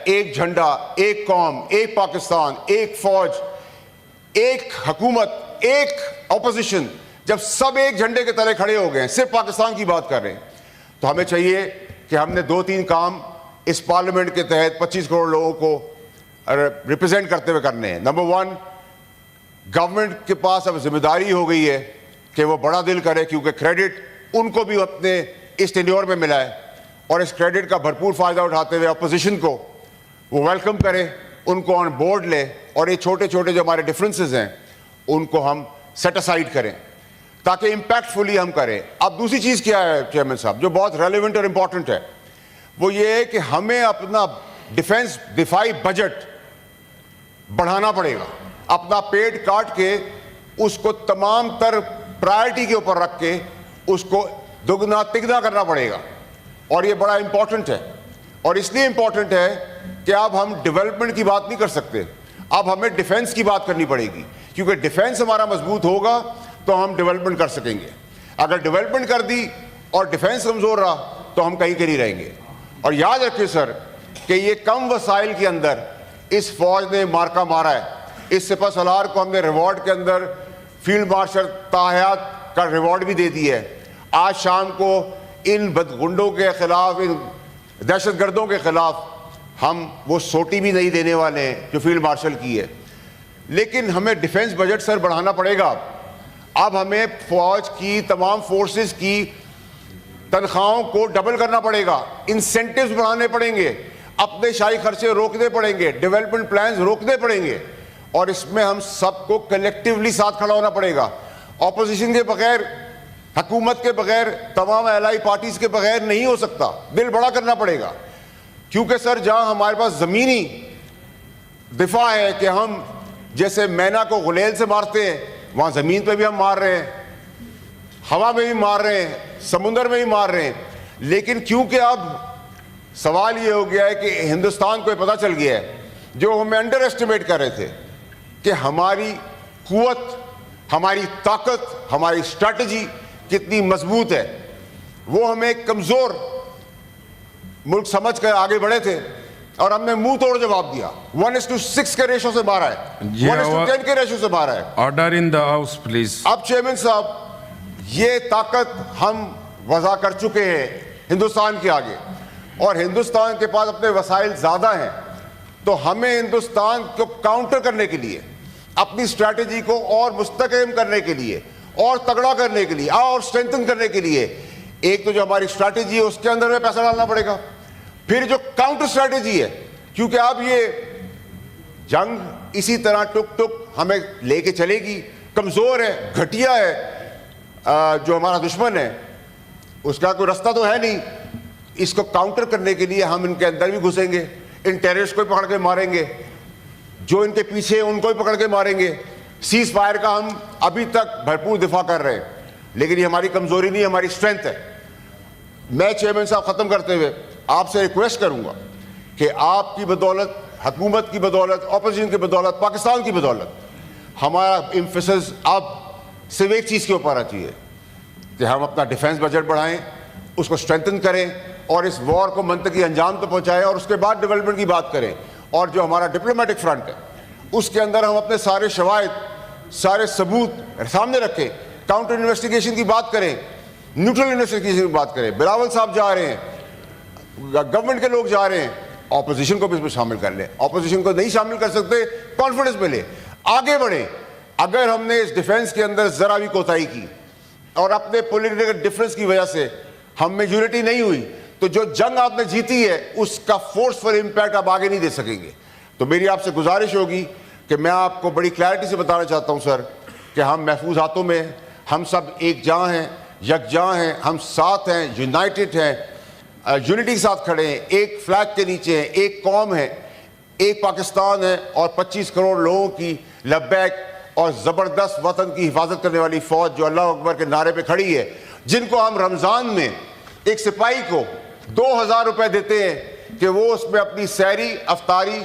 ایک جھنڈا، ایک قوم، ایک پاکستان، ایک فوج، ایک حکومت، ایک اپوزیشن، جب سب ایک جھنڈے کے تلے کھڑے ہو گئے ہیں، صرف پاکستان کی بات کر رہے ہیں، تو ہمیں چاہیے کہ ہم نے 2-3 کام اس پارلیمنٹ کے تحت 25 کروڑ لوگوں کو ریپرزینٹ کرتے ہوئے کرنے ہیں۔ نمبر 1، گورنمنٹ کے پاس اب ذمہ داری ہو گئی ہے کہ وہ بڑا دل کرے، کیونکہ کریڈٹ ان کو بھی اپنے اس ٹینیور میں ملا ہے، اور اس کریڈٹ کا بھرپور فائدہ اٹھاتے ہوئے اپوزیشن کو وہ ویلکم کرے، ان کو آن بورڈ لے، اور یہ چھوٹے چھوٹے جو ہمارے ڈفرینسز ہیں ان کو ہم سیٹ اسائڈ کریں تاکہ امپیکٹفلی ہم کریں۔ اب دوسری چیز کیا ہے چیئرمین صاحب، جو بہت ریلیونٹ اور امپورٹنٹ ہے، وہ یہ ہے کہ ہمیں اپنا دفاعی بجٹ بڑھانا پڑے گا، اپنا پیٹ کاٹ کے اس کو تمام تر پرائرٹی کے اوپر رکھ کے اس کو دگنا تگنا کرنا پڑے گا، اور یہ بڑا امپورٹنٹ ہے۔ اور اس لیے امپورٹنٹ ہے کہ اب ہم ڈیولپمنٹ کی بات نہیں کر سکتے، اب ہمیں ڈیفنس کی بات کرنی پڑے گی، کیونکہ ڈیفنس ہمارا مضبوط ہوگا تو ہم ڈیولپمنٹ کر سکیں گے۔ اگر ڈیولپمنٹ کر دی اور ڈیفنس کمزور رہا تو ہم کہیں کے نہیں رہیں گے۔ اور یاد رکھیں سر کہ یہ کم وسائل کے اندر اس فوج نے مارکا مارا ہے۔ اس سپہ سالار کو ہم نے ریوارڈ کے اندر فیلڈ مارشل تاحیات کا ریوارڈ بھی دے دی ہے۔ آج شام کو ان بدغنڈوں کے خلاف، ان دہشت گردوں کے خلاف ہم وہ سوٹی بھی نہیں دینے والے ہیں جو فیلڈ مارشل کی ہے۔ لیکن ہمیں ڈیفنس بجٹ سر بڑھانا پڑے گا۔ اب ہمیں فوج کی تمام فورسز کی تنخواہوں کو ڈبل کرنا پڑے گا، انسینٹیوز بڑھانے پڑیں گے، اپنے شاہی خرچے روکنے پڑیں گے، ڈیولپمنٹ پلانز روکنے پڑیں گے، اور اس میں ہم سب کو کلیکٹیولی ساتھ کھڑا ہونا پڑے گا۔ اپوزیشن کے بغیر، حکومت کے بغیر، تمام الائی پارٹیز کے بغیر نہیں ہو سکتا، دل بڑا کرنا پڑے گا۔ کیونکہ سر جہاں ہمارے پاس زمینی دفاع ہے کہ ہم جیسے مینا کو غلیل سے مارتے ہیں، وہاں زمین پہ بھی ہم مار رہے ہیں، ہوا میں بھی مار رہے ہیں، سمندر میں بھی مار رہے ہیں۔ لیکن کیونکہ اب سوال یہ ہو گیا ہے کہ ہندوستان کو یہ پتہ چل گیا ہے، جو ہمیں انڈر ایسٹیمیٹ کر رہے تھے، کہ ہماری قوت، ہماری طاقت، ہماری اسٹریٹجی کتنی مضبوط ہے، وہ ہمیں ایک کمزور ملک سمجھ کر آگے بڑھے تھے، اور ہم نے منہ توڑ جواب دیا۔ 1:6 کے ریشو سے مارا ہے، 1:10 کے ریشو سے مارا ہے۔ Order in the house please. اب چیئرمین صاحب یہ طاقت ہم وضع کر چکے ہیں ہندوستان کے آگے، اور ہندوستان کے پاس اپنے وسائل زیادہ ہیں، تو ہمیں ہندوستان کو کاؤنٹر کرنے کے لیے، اپنی اسٹریٹجی کو اور مستحکم کرنے کے لیے، اور تگڑا کرنے کے لیے، اور اسٹرینتھن کرنے کے لیے، ایک تو جو ہماری اسٹریٹجی ہے اس کے اندر میں پیسہ ڈالنا پڑے گا، پھر جو کاؤنٹر اسٹریٹجی ہے، کیونکہ اب یہ جنگ اسی طرح ٹک ٹک ہمیں لے کے چلے گی، کمزور ہے، گھٹیا ہے جو ہمارا دشمن ہے، اس کا کوئی رستہ تو ہے نہیں۔ اس کو کاؤنٹر کرنے کے لیے ہم ان کے اندر بھی گھسیں گے، ان ٹیررسٹ کو پکڑ کے ماریں گے، جو ان کے پیچھے ان کو بھی پکڑ کے ماریں گے۔ سیز فائر کا ہم ابھی تک بھرپور دفاع کر رہے ہیں، لیکن یہ ہماری کمزوری نہیں، ہماری اسٹرینتھ ہے۔ میں چیئرمین صاحب ختم کرتے ہوئے آپ سے ریکویسٹ کروں گا کہ آپ کی بدولت، حکومت کی بدولت، اپوزیشن کی بدولت، پاکستان کی بدولت، ہمارا ایمفیسس اب صرف ایک چیز کے اوپر آتی ہے کہ ہم اپنا ڈیفنس بجٹ بڑھائیں، اس کو اسٹرینتھن کریں، اور اس وار کو منطقی انجام تو پہنچائیں، اور اس کے بعد ڈیولپمنٹ کی بات کریں۔ اور جو ہمارا ڈپلومیٹک فرنٹ ہے اس کے اندر ہم اپنے سارے شواہد، سارے ثبوت سامنے رکھیں، کاؤنٹر انویسٹیگیشن کی بات کریں، نیوٹرل انویسٹیگیشن کی بات کریں۔ بلاول صاحب جا رہے ہیں، گورنمنٹ کے لوگ جا رہے ہیں، اپوزیشن کو بھی اس میں شامل کر لیں۔ اپوزیشن کو نہیں شامل کر سکتے، کانفیڈنس میں لیں، آگے بڑھیں۔ اگر ہم نے اس ڈیفنس کے اندر ذرا بھی کوتاہی کی اور اپنے پولیٹیکل ڈفرینس کی وجہ سے ہم میں یونٹی نہیں ہوئی، تو جو جنگ آپ نے جیتی ہے اس کا فورسفل امپیکٹ آپ آگے نہیں دے سکیں گے۔ تو میری آپ سے گزارش ہوگی کہ میں آپ کو بڑی کلیئرٹی سے بتانا چاہتا ہوں سر کہ ہم محفوظ ہاتھوں میں، ہم سب ایک جاں ہیں، یکجاں ہیں، ہم ساتھ ہیں، یونائٹڈ ہیں، یونٹی کے ساتھ کھڑے ہیں، ایک فلیگ کے نیچے ہیں، ایک قوم ہے، ایک پاکستان ہے، اور 25 کروڑ لوگوں کی لبیک اور زبردست وطن کی حفاظت کرنے والی فوج جو اللہ اکبر کے نعرے پہ کھڑی ہے، جن کو ہم رمضان میں ایک سپاہی کو 2000 روپے دیتے ہیں کہ وہ اس میں اپنی سحری، افطاری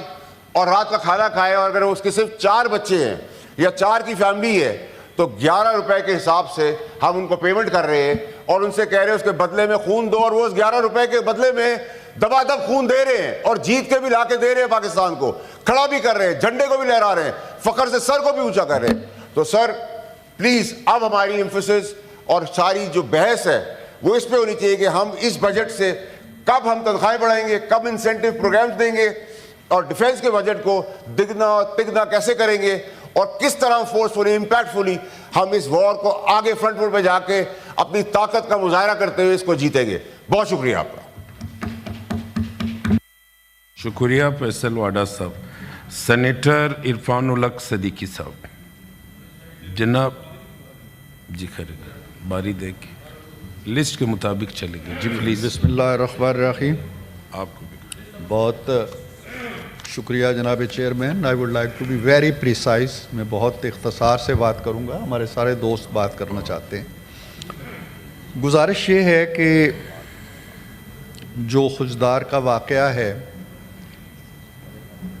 اور رات کا کھانا کھائے، اور اگر اس کے صرف 4 بچے ہیں یا 4 کی فیملی ہے تو 11 روپے کے حساب سے ہم ان کو پیمنٹ کر رہے ہیں، اور ان سے کہہ رہے ہیں اس کے بدلے میں خون دو، اور وہ اس 11 روپے کے بدلے میں دبا دب خون دے رہے ہیں اور جیت کے بھی لا کے دے رہے ہیں پاکستان کو, کھڑا بھی کر رہے ہیں, جھنڈے کو بھی لہرا رہے ہیں, فخر سے سر کو بھی اونچا کر رہے ہیں. تو سر پلیز اب ہماری ایمفیسس اور ساری جو بحث ہے وہ اس پہ ہونی چاہیے کہ ہم اس بجٹ سے کب ہم تنخواہیں بڑھائیں گے, کب انسینٹیو پروگرامز دیں گے, اور ڈیفینس کے بجٹ کو دگنا تگنا کیسے کریں گے, اور کس طرح فورسفلی امپیکٹفلی ہم اس وار کو آگے فرنٹ فٹ پہ جا کے اپنی طاقت کا مظاہرہ کرتے ہوئے اس کو جیتیں گے. بہت شکریہ آپ کا. شکریہ فیصل واڈا صاحب. سینیٹر عرفان الحق صدیقی صاحب. جناب جی خیر باری دے کے لسٹ کے مطابق چلے گئے. جی پلیز. بسم اللہ الرحمن الرحیم. آپ کو بھی بہت شکریہ جناب chairman. I would like to be very precise. میں بہت اختصار سے بات کروں گا, ہمارے سارے دوست بات کرنا چاہتے ہیں. گزارش یہ ہے کہ جو خجدار کا واقعہ ہے,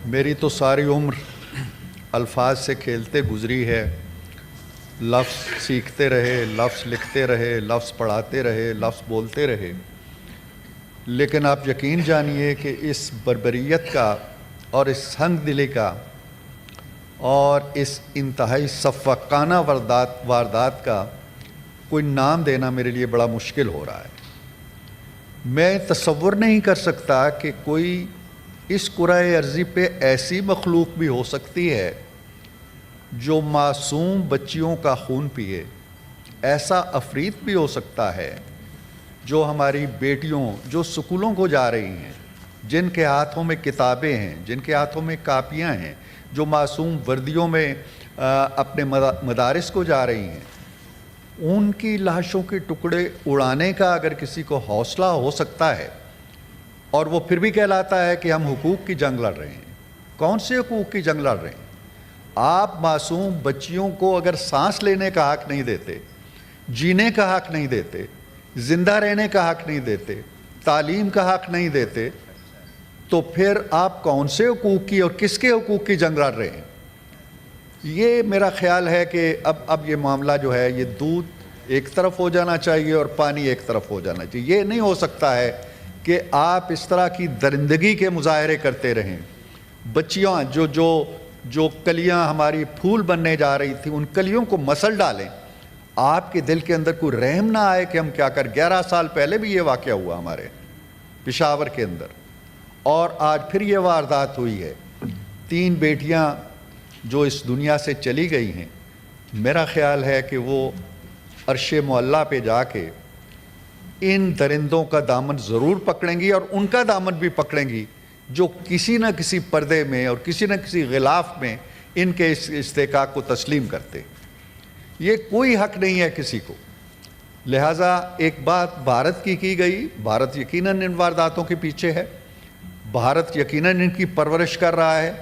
میری تو ساری عمر الفاظ سے کھیلتے گزری ہے. لفظ سیکھتے رہے, لفظ لکھتے رہے, لفظ پڑھاتے رہے, لفظ بولتے رہے. لیکن آپ یقین جانیے کہ اس بربریت کا اور اس سنگ دلی کا اور اس انتہائی صفاقانہ واردات کا کوئی نام دینا میرے لیے بڑا مشکل ہو رہا ہے. میں تصور نہیں کر سکتا کہ کوئی اس کرۂ ارضی پہ ایسی مخلوق بھی ہو سکتی ہے جو معصوم بچیوں کا خون پیے. ایسا عفریت بھی ہو سکتا ہے جو ہماری بیٹیوں جو سکولوں کو جا رہی ہیں, جن کے ہاتھوں میں کتابیں ہیں, جن کے ہاتھوں میں کاپیاں ہیں, جو معصوم وردیوں میں اپنے مدارس کو جا رہی ہیں, ان کی لاشوں کے ٹکڑے اڑانے کا اگر کسی کو حوصلہ ہو سکتا ہے اور وہ پھر بھی کہلاتا ہے کہ ہم حقوق کی جنگ لڑ رہے ہیں. کون سے حقوق کی جنگ لڑ رہے ہیں؟ آپ معصوم بچیوں کو اگر سانس لینے کا حق نہیں دیتے, جینے کا حق نہیں دیتے, زندہ رہنے کا حق نہیں دیتے, تعلیم کا حق نہیں دیتے, تو پھر آپ کون سے حقوق کی اور کس کے حقوق کی جنگ لڑ رہے ہیں؟ یہ میرا خیال ہے کہ اب یہ معاملہ جو ہے یہ دودھ ایک طرف ہو جانا چاہیے اور پانی ایک طرف ہو جانا چاہیے. یہ نہیں ہو سکتا ہے کہ آپ اس طرح کی درندگی کے مظاہرے کرتے رہیں. بچیاں جو کلیاں ہماری پھول بننے جا رہی تھیں, ان کلیوں کو مسل ڈالیں. آپ کے دل کے اندر کوئی رحم نہ آئے کہ ہم کیا 11 سال پہلے بھی یہ واقعہ ہوا ہمارے پشاور کے اندر, اور آج پھر یہ واردات ہوئی ہے. 3 بیٹیاں جو اس دنیا سے چلی گئی ہیں, میرا خیال ہے کہ وہ عرش معلیٰ پہ جا کے ان درندوں کا دامن ضرور پکڑیں گی, اور ان کا دامن بھی پکڑیں گی جو کسی نہ کسی پردے میں اور کسی نہ کسی غلاف میں ان کے اس استحقاق کو تسلیم کرتے. یہ کوئی حق نہیں ہے کسی کو. لہٰذا ایک بات بھارت کی گئی, بھارت یقیناً ان وارداتوں کے پیچھے ہے, بھارت یقیناً ان کی پرورش کر رہا ہے,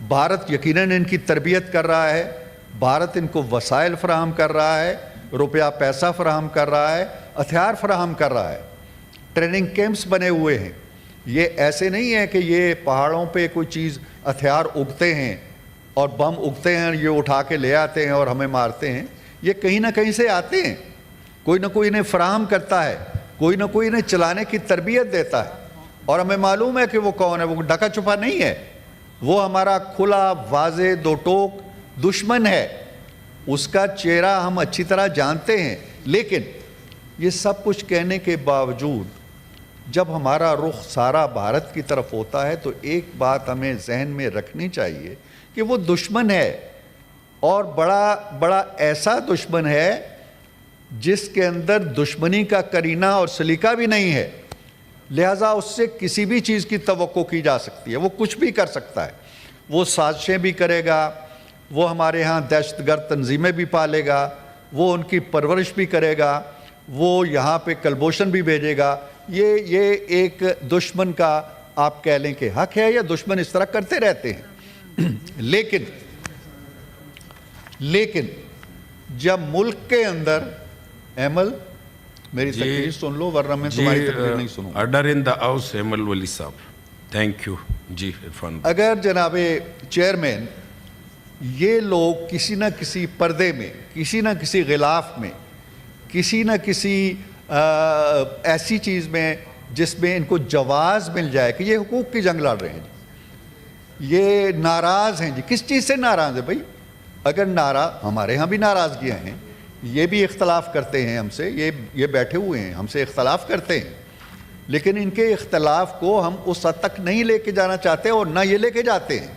بھارت یقیناً ان کی تربیت کر رہا ہے, بھارت ان کو وسائل فراہم کر رہا ہے, روپیہ پیسہ فراہم کر رہا ہے, ہتھیار فراہم کر رہا ہے, ٹریننگ کیمپس بنے ہوئے ہیں. یہ ایسے نہیں ہے کہ یہ پہاڑوں پہ کوئی چیز ہتھیار اگتے ہیں اور بم اگتے ہیں, یہ اٹھا کے لے آتے ہیں اور ہمیں مارتے ہیں. یہ کہیں نہ کہیں سے آتے ہیں, کوئی نہ کوئی انہیں فراہم کرتا ہے, کوئی نہ کوئی انہیں چلانے کی تربیت دیتا ہے, اور ہمیں معلوم ہے کہ وہ کون ہے. وہ ڈھکا چھپا نہیں ہے, وہ ہمارا کھلا واضح دو ٹوک دشمن ہے. اس کا چہرہ ہم اچھی طرح جانتے ہیں. لیکن یہ سب کچھ کہنے کے باوجود جب ہمارا رخ سارا بھارت کی طرف ہوتا ہے تو ایک بات ہمیں ذہن میں رکھنی چاہیے کہ وہ دشمن ہے, اور بڑا ایسا دشمن ہے جس کے اندر دشمنی کا کرینہ اور سلیقہ بھی نہیں ہے. لہٰذا اس سے کسی بھی چیز کی توقع کی جا سکتی ہے. وہ کچھ بھی کر سکتا ہے, وہ سازشیں بھی کرے گا, وہ ہمارے ہاں دہشت گرد تنظیمیں بھی پالے گا, وہ ان کی پرورش بھی کرے گا, وہ یہاں پہ کلبوشن بھی بھیجے گا. یہ ایک دشمن کا آپ کہہ لیں کہ حق ہے, یا دشمن اس طرح کرتے رہتے ہیں. لیکن جب ملک کے اندر ایمل میری تقریر سن لو ورنہ میں تمہاری تقریر نہیں سنوں. آرڈر ان دا ہاؤس ایمل ولی صاحب. Thank you. جی عرفان. اگر جناب چیئرمین یہ لوگ کسی نہ کسی پردے میں, کسی نہ کسی غلاف میں, کسی نہ کسی ایسی چیز میں جس میں ان کو جواز مل جائے کہ یہ حقوق کی جنگ لڑ رہے ہیں جی، یہ ناراض ہیں جی. کس چیز سے ناراض ہے بھائی؟ اگر ناراض، ہمارے ہاں بھی ناراضگیاں ہیں، یہ بھی اختلاف کرتے ہیں ہم سے، یہ بیٹھے ہوئے ہیں ہم سے اختلاف کرتے ہیں، لیکن ان کے اختلاف کو ہم اس حد تک نہیں لے کے جانا چاہتے اور نہ یہ لے کے جاتے ہیں.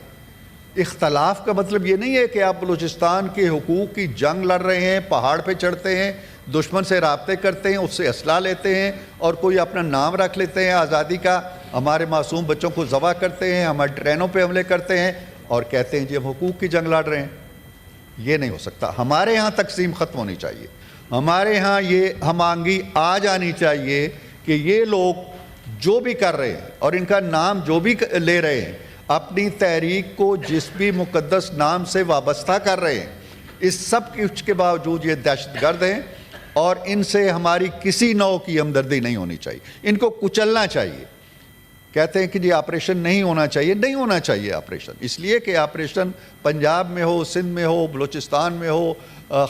اختلاف کا مطلب یہ نہیں ہے کہ آپ بلوچستان کے حقوق کی جنگ لڑ رہے ہیں، پہاڑ پہ چڑھتے ہیں، دشمن سے رابطے کرتے ہیں، اس سے اسلحہ لیتے ہیں اور کوئی اپنا نام رکھ لیتے ہیں آزادی کا، ہمارے معصوم بچوں کو ذبح کرتے ہیں، ہمارے ٹرینوں پہ حملے کرتے ہیں اور کہتے ہیں جی ہم حقوق کی جنگ لڑ رہے ہیں. یہ نہیں ہو سکتا. ہمارے ہاں تقسیم ختم ہونی چاہیے. ہمارے ہاں یہ ہم آہنگی آ جانی چاہیے کہ یہ لوگ جو بھی کر رہے ہیں اور ان کا نام جو بھی لے رہے ہیں، اپنی تحریک کو جس بھی مقدس نام سے وابستہ کر رہے ہیں، اس سب کچھ کے باوجود یہ دہشت گرد ہیں اور ان سے ہماری کسی نوع کی ہمدردی نہیں ہونی چاہیے. ان کو کچلنا چاہیے. کہتے ہیں کہ جی آپریشن نہیں ہونا چاہیے. نہیں ہونا چاہیے آپریشن، اس لیے کہ آپریشن پنجاب میں ہو، سندھ میں ہو، بلوچستان میں ہو،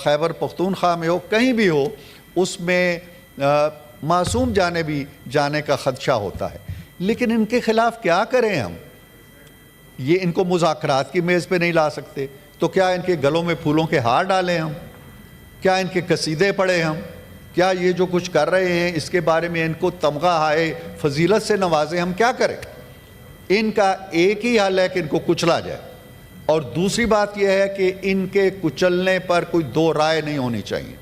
خیبر پختونخوا میں ہو، کہیں بھی ہو، اس میں معصوم جانے بھی جانے کا خدشہ ہوتا ہے. لیکن ان کے خلاف کیا کریں ہم؟ یہ ان کو مذاکرات کی میز پہ نہیں لا سکتے تو کیا ان کے گلوں میں پھولوں کے ہار ڈالیں ہم؟ کیا ان کے قصیدے پڑھیں ہم؟ کیا یہ جو کچھ کر رہے ہیں اس کے بارے میں ان کو تمغہ ہائے فضیلت سے نوازیں؟ ہم کیا کریں؟ ان کا ایک ہی حل ہے کہ ان کو کچلا جائے. اور دوسری بات یہ ہے کہ ان کے کچلنے پر کوئی دو رائے نہیں ہونی چاہیے.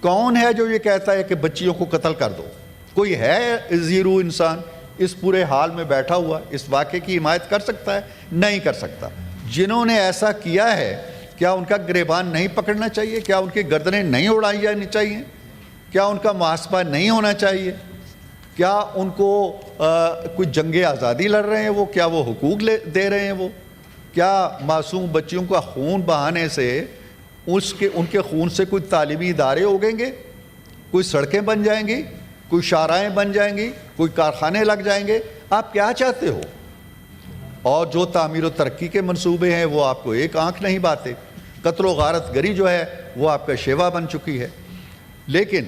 کون ہے جو یہ کہتا ہے کہ بچیوں کو قتل کر دو؟ کوئی ہے زیرو انسان اس پورے حال میں بیٹھا ہوا اس واقعے کی حمایت کر سکتا ہے؟ نہیں کر سکتا. جنہوں نے ایسا کیا ہے کیا ان کا گریبان نہیں پکڑنا چاہیے؟ کیا ان کی گردنیں نہیں اڑائی جانی چاہیے؟ کیا ان کا محاسبہ نہیں ہونا چاہیے؟ کیا ان کو کوئی جنگ آزادی لڑ رہے ہیں وہ؟ کیا وہ حقوق دے رہے ہیں وہ؟ کیا معصوم بچیوں کا خون بہانے سے ان کے خون سے کوئی تعلیمی ادارے اگیں گے؟ کوئی سڑکیں بن جائیں گی؟ کوئی شاہراہیں بن جائیں گی؟ کوئی کارخانے لگ جائیں گے؟ آپ کیا چاہتے ہو؟ اور جو تعمیر و ترقی کے منصوبے ہیں وہ آپ کو ایک آنکھ نہیں باتے. قتل و غارت گری جو ہے وہ آپ کا شیوا بن چکی ہے. لیکن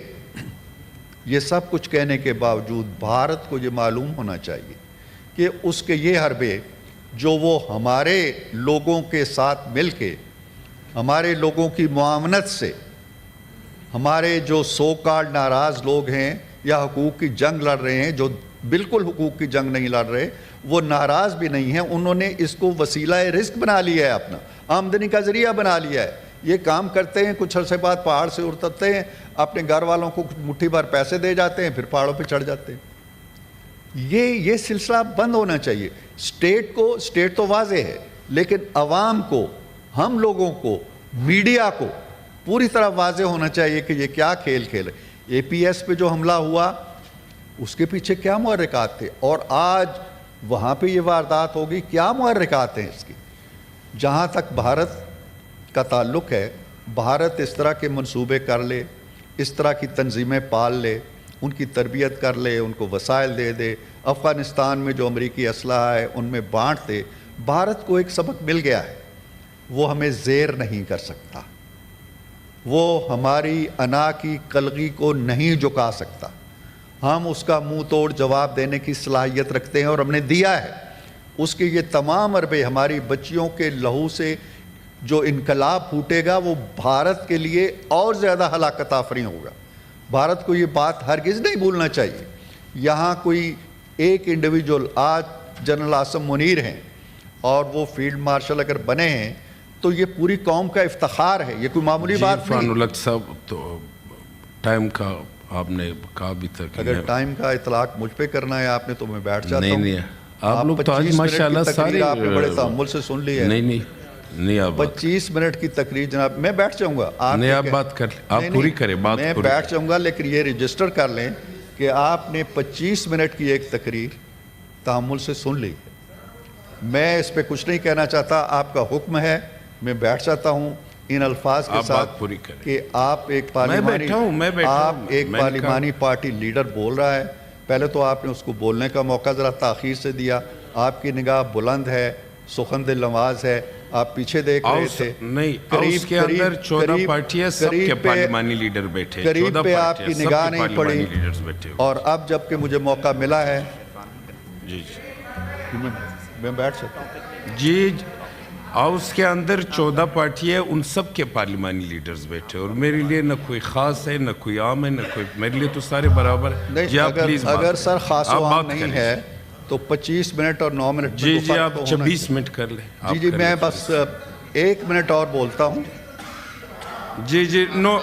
یہ سب کچھ کہنے کے باوجود بھارت کو یہ معلوم ہونا چاہیے کہ اس کے یہ حربے جو وہ ہمارے لوگوں کے ساتھ مل کے ہمارے لوگوں کی معاونت سے ہمارے جو سو کالڈ ناراض لوگ ہیں یا حقوق کی جنگ لڑ رہے ہیں، جو بالکل حقوق کی جنگ نہیں لڑ رہے، وہ ناراض بھی نہیں ہیں. انہوں نے اس کو وسیلہ رزق بنا لیا ہے، اپنا آمدنی کا ذریعہ بنا لیا ہے. یہ کام کرتے ہیں، کچھ عرصے بعد پہاڑ سے اترتے ہیں، اپنے گھر والوں کو مٹھی بھر پیسے دے جاتے ہیں، پھر پہاڑوں پہ چڑھ جاتے ہیں. یہ سلسلہ بند ہونا چاہیے. اسٹیٹ تو واضح ہے، لیکن عوام کو، ہم لوگوں کو، میڈیا کو پوری طرح واضح ہونا چاہیے کہ یہ کیا کھیل کھیلے. اے پی ایس پہ جو حملہ ہوا اس کے پیچھے کیا محرکات تھے، اور آج وہاں پہ یہ واردات ہوگی، کیا محرکات ہیں اس کی. جہاں تک بھارت کا تعلق ہے، بھارت اس طرح کے منصوبے کر لے، اس طرح کی تنظیمیں پال لے، ان کی تربیت کر لے، ان کو وسائل دے دے، افغانستان میں جو امریکی اسلحہ ہے ان میں بانٹ دے. بھارت کو ایک سبق مل گیا ہے، وہ ہمیں زیر نہیں کر سکتا، وہ ہماری انا کی کلغی کو نہیں جھکا سکتا. ہم اس کا منہ توڑ جواب دینے کی صلاحیت رکھتے ہیں اور ہم نے دیا ہے. اس کے یہ تمام حربے ہماری بچیوں کے لہو سے جو انقلاب پھوٹے گا وہ بھارت کے لیے اور زیادہ ہلاکت آفریں ہوگا. بھارت کو یہ بات ہرگز نہیں بھولنا چاہیے. یہاں کوئی ایک انڈیویجول، آج جنرل عاصم منیر ہیں اور وہ فیلڈ مارشل اگر بنے ہیں تو یہ پوری قوم کا افتخار ہے، یہ کوئی معمولی بات نہیں. عرفان الحق صاحب، تو ٹائم کا آپ نے کہا ابھی تک، اگر ٹائم کا اطلاق مجھ پہ کرنا ہے آپ نے تو میں بیٹھ جاتا ہوں. نہیں آپ لوگ تو آج ماشاءاللہ سارے آپ نے بڑے تحمل سے سن لی ہے. نہیں آپ 25 منٹ کی تقریر جناب، میں بیٹھ جاؤں گا. آپ بات کر لیں، آپ پوری کریں بات. میں بیٹھ جاؤں گا، لیکن یہ رجسٹر کر لیں کہ آپ نے 25 منٹ کی ایک تقریر تحمل سے سن لی. میں اس پہ کچھ نہیں کہنا چاہتا، آپ کا حکم ہے، میں بیٹھ جاتا ہوں ان الفاظ کے ساتھ کہ آپ ایک پارلیمانی پارٹی لیڈر بول رہا ہے. پہلے تو آپ نے اس کو بولنے کا موقع ذرا تاخیر سے دیا. آپ کی نگاہ بلند ہے، سخن دل نواز ہے، आप पीछे देख रहे थे। नहीं, हाउस के अंदर 14 पार्टियां, सबके पार्लिमानी लीडर बैठे, करीब पे आपकी निगाह नहीं पड़ी। और अब जबकि मुझे मौका मिला है, जी मैं बैठ सकता हूँ जी, हाउस के अंदर 14 पार्टियां, उन सब के पार्लिमानी लीडर्स बैठे, और मेरे लिए न कोई खास है, न कोई आम है, न कोई, मेरे लिए तो सारे बराबर है। नहीं, अगर सर खास आम नहीं है तो 25 मिनट और 9 मिनट जी जी, आप 26 मिनट कर ले। जी जी, मैं बस 1 मिनट और बोलता हूँ। जी जी, नो,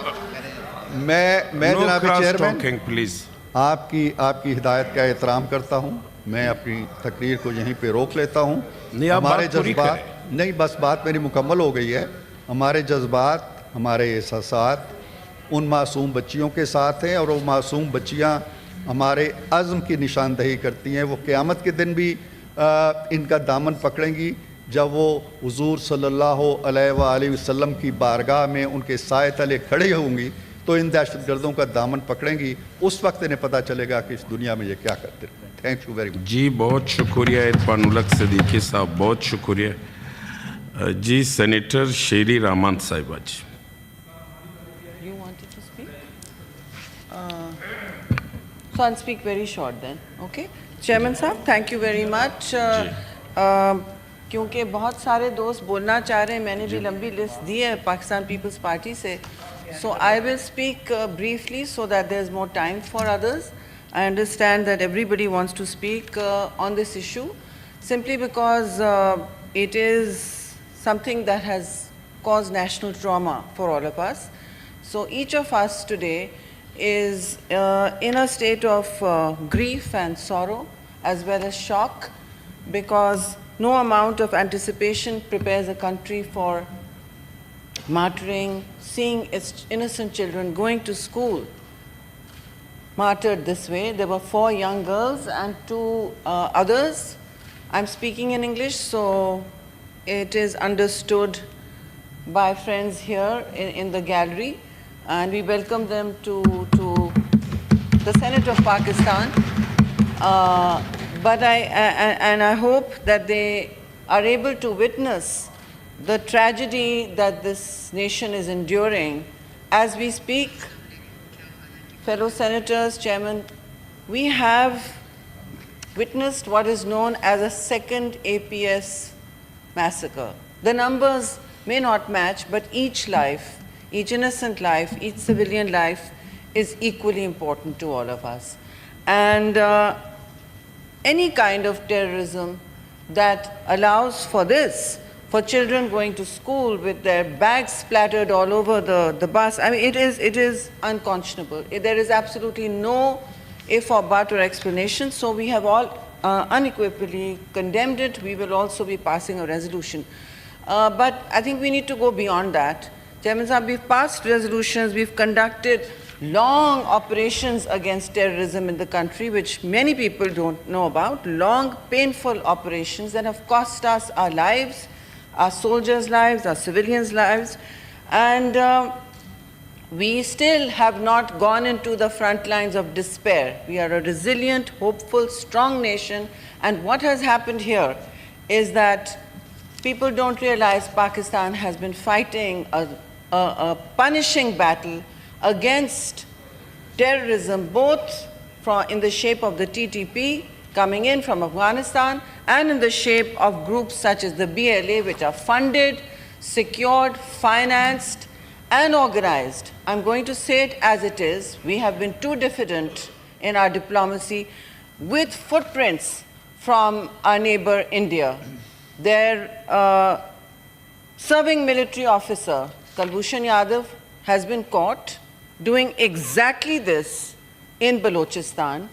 मैं जनाब चेयरमैन, प्लीज, आपकी हिदायत का एहतराम करता हूँ। मैं अपनी तकरीर को यहीं पे रोक लेता हूँ। नहीं, आप हमारे बात पूरी जज्बात, नहीं बस बात मेरी मुकम्मल हो गई है। हमारे जज्बात, हमारे एहसासात उन मासूम बच्चियों के साथ हैं, और वो मासूम बच्चियाँ हमारे अज़्म की निशानदही करती हैं। वो क़यामत के दिन भी इनका दामन पकड़ेंगी, जब वो हुज़ूर सल्लल्लाहु अलैहि वसल्लम की बारगाह में उनके साए तले खड़े होंगी, तो इन दहशतगर्दों का दामन पकड़ेंगी। उस वक्त इन्हें पता चलेगा कि इस दुनिया में ये क्या करते हैं। Thank you very much. जी बहुत शुक्रिया इरफानुल सदीकी साहब, बहुत शुक्रिया जी। सेनेटर शेरी रहमान साहिबा जी। You wanted to speak? So I'll speak very short then, okay? Chairman साहब, thank you very much. क्योंकि बहुत सारे दोस्त बोलना चाह रहे हैं, मैंने भी लंबी लिस्ट दी है पाकिस्तान पीपल्स पार्टी से, so I will speak briefly so that there's more time for others. I understand that everybody wants to speak on this issue, simply because it is something that has caused national trauma for all of us. So each of us today is in a state of grief and sorrow as well as shock, because no amount of anticipation prepares a country for martyring, seeing its innocent children going to school martyred this way. There were 4 young girls and 2 others. I'm speaking in English, so it is understood by friends here in the gallery, and we welcome them to the Senate of Pakistan. But I hope that they are able to witness the tragedy that this nation is enduring as we speak. Fellow senators, Chairman, we have witnessed what is known as a second APS massacre. The numbers may not match, but each life, each innocent life, each civilian life is equally important to all of us. And any kind of terrorism that allows for this, for children going to school with their bags splattered all over the bus, I mean, it is unconscionable. There is absolutely no if or but or explanation. So we have all unequivocally condemned it. We will also be passing a resolution. But I think we need to go beyond that. Chairman Sahab, we've passed resolutions, we've conducted long operations against terrorism in the country, which many people don't know about, long, painful operations that have cost us our lives, our soldiers' lives, our civilians' lives, and we still have not gone into the front lines of despair. We are a resilient, hopeful, strong nation, and what has happened here is that people don't realize Pakistan has been fighting a punishing battle against terrorism, both in the shape of the TTP coming in from Afghanistan and in the shape of groups such as the BLA, which are funded, secured, financed, and organized. I'm going to say it as it is. We have been too diffident in our diplomacy, with footprints from our neighbor India. Their serving military officer, Kulbhushan Yadav, has been caught doing exactly this in Balochistan,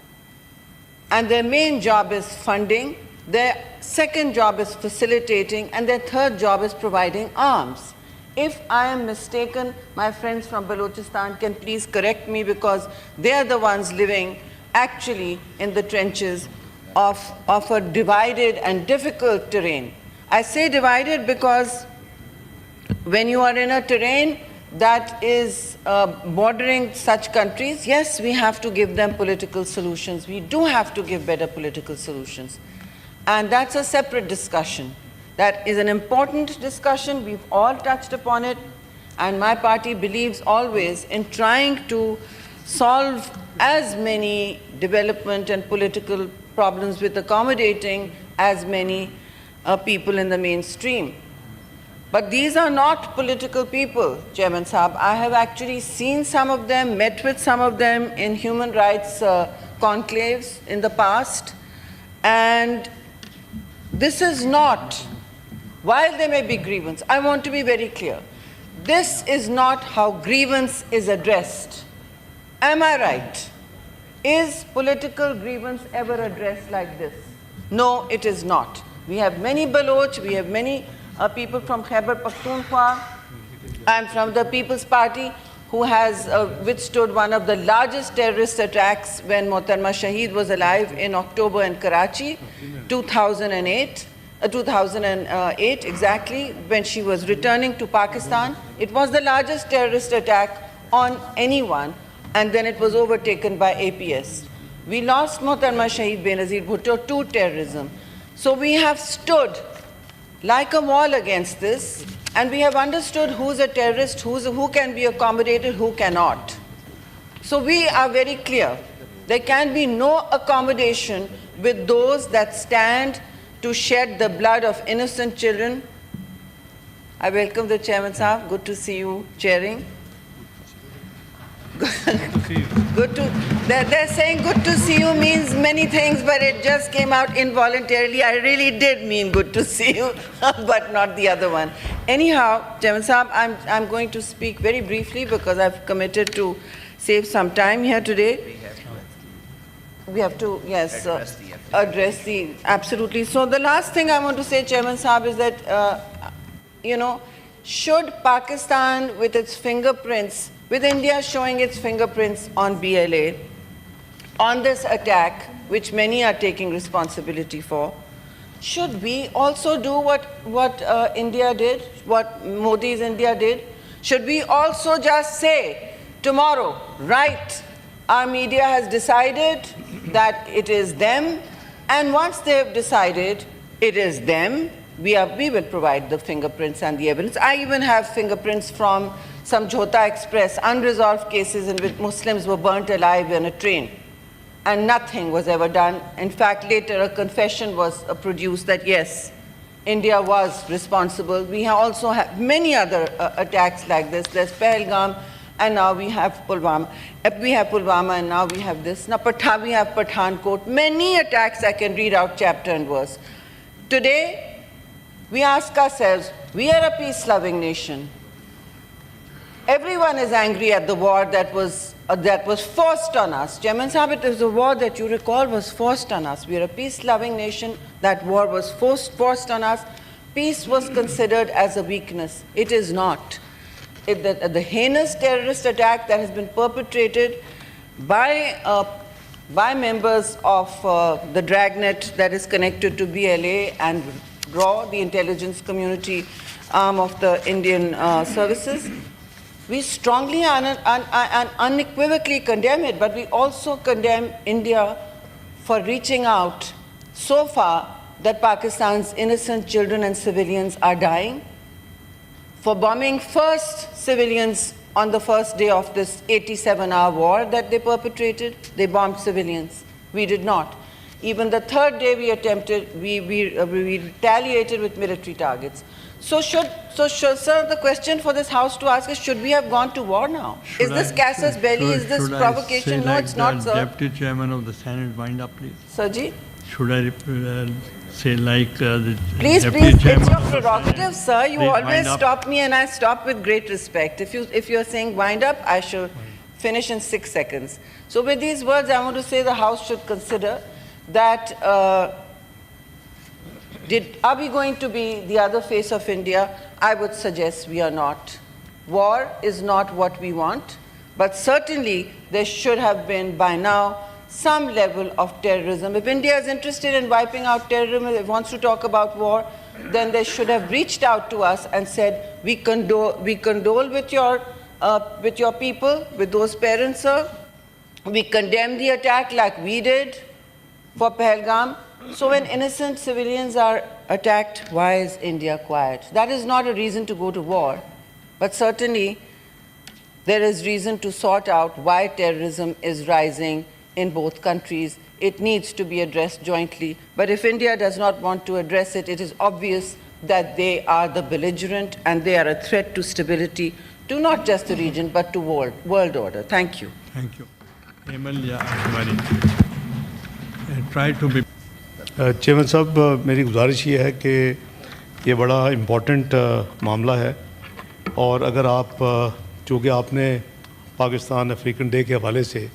and their main job is funding, their second job is facilitating, and their third job is providing arms. If I am mistaken, my friends from Balochistan can please correct me, because they are the ones living actually in the trenches of a divided and difficult terrain. I say divided because when you are in a terrain that is bordering such countries, yes, we have to give them political solutions. We do have to give better political solutions. And that's a separate discussion. That is an important discussion. We've all touched upon it. And my party believes always in trying to solve as many development and political problems with accommodating as many people in the mainstream. But these are not political people, Chairman Saab. I have actually seen some of them, met with some of them in human rights conclaves in the past. And this is not, while there may be grievance, I want to be very clear. This is not how grievance is addressed. Am I right? Is political grievance ever addressed like this? No, it is not. We have many Baloch, we have many people from Khyber Pakhtunkhwa and from the People's Party who has withstood one of the largest terrorist attacks when Mohtarma Shaheed was alive in October in Karachi, 2008 exactly, when she was returning to Pakistan. It was the largest terrorist attack on anyone, and then it was overtaken by APS. We lost Mohtarma Shaheed Benazir Bhutto to terrorism. So we have stood like a wall against this, and we have understood who's a terrorist, who can be accommodated, who cannot. So we are very clear. There can be no accommodation with those that stand to shed the blood of innocent children. I welcome the Chairman Saab. Good to see you chairing. Good to, they're saying good to see you means many things, but it just came out involuntarily. I really did mean good to see you, but not the other one. Anyhow, Chairman Saab, I'm going to speak very briefly because I've committed to save some time here today. We have to, yes, address the, absolutely. So the last thing I want to say, Chairman Saab, is that, should Pakistan with its fingerprints, with India showing its fingerprints on BLA, on this attack, which many are taking responsibility for, should we also do what India did, what Modi's India did? Should we also just say tomorrow, right, our media has decided that it is them, and once they have decided it is them, we will provide the fingerprints and the evidence. I even have fingerprints from some Jhota Express, unresolved cases in which Muslims were burnt alive in a train, and nothing was ever done. In fact, later a confession was produced that yes, India was responsible. We also have many other attacks like this. There's Pahalgam, and now we have Pulwama. We have Pulwama, and now we have this. Now we have Pathankot. Many attacks I can read out chapter and verse. Today, we ask ourselves, we are a peace-loving nation. Everyone is angry at the war that was forced on us. Chairman Saab, it is a war that you recall was forced on us. We are a peace-loving nation. That war was forced on us. Peace was considered as a weakness. It is not. The heinous terrorist attack that has been perpetrated by members of the dragnet that is connected to BLA and RAW, the intelligence community arm of the Indian services, we strongly and unequivocally condemn it, but we also condemn India for reaching out so far that Pakistan's innocent children and civilians are dying, for bombing first civilians on the first day of this 87-hour war that they perpetrated. They bombed civilians. We did not. Even the third day we attempted, we retaliated with military targets. So, sir, the question for this House to ask is, should we have gone to war now? Is this casus belli? Is this provocation? No, it's not, sir. Deputy Chairman of the Senate, wind up, please. Sirji? Should I say like the Please, Deputy Chairman it's your of the prerogative, Senate, sir. You please always wind up. stop me, and I stop with great respect. If you're saying wind up, I shall finish in 6 seconds. So with these words, I want to say the House should consider that are we going to be the other face of India? I would suggest we are not. War is not what we want, but certainly there should have been by now some level of terrorism. If India is interested in wiping out terrorism, if it wants to talk about war, then they should have reached out to us and said, we condole with your people, with those parents, sir. We condemn the attack like we did for Pahalgam. So when innocent civilians are attacked, why is India quiet? That is not a reason to go to war, but certainly there is reason to sort out why terrorism is rising in both countries. It needs to be addressed jointly. But if India does not want to address it, it is obvious that they are the belligerent and they are a threat to stability to not just the region but to world order. Thank you. Thank you. Emal ya Ashwari. Try to be. Chairman साहब मेरी गुजारिश ये है कि ये बड़ा important मामला है और अगर आप चूँकि आपने पाकिस्तान अफ्रीकन डे के हवाले से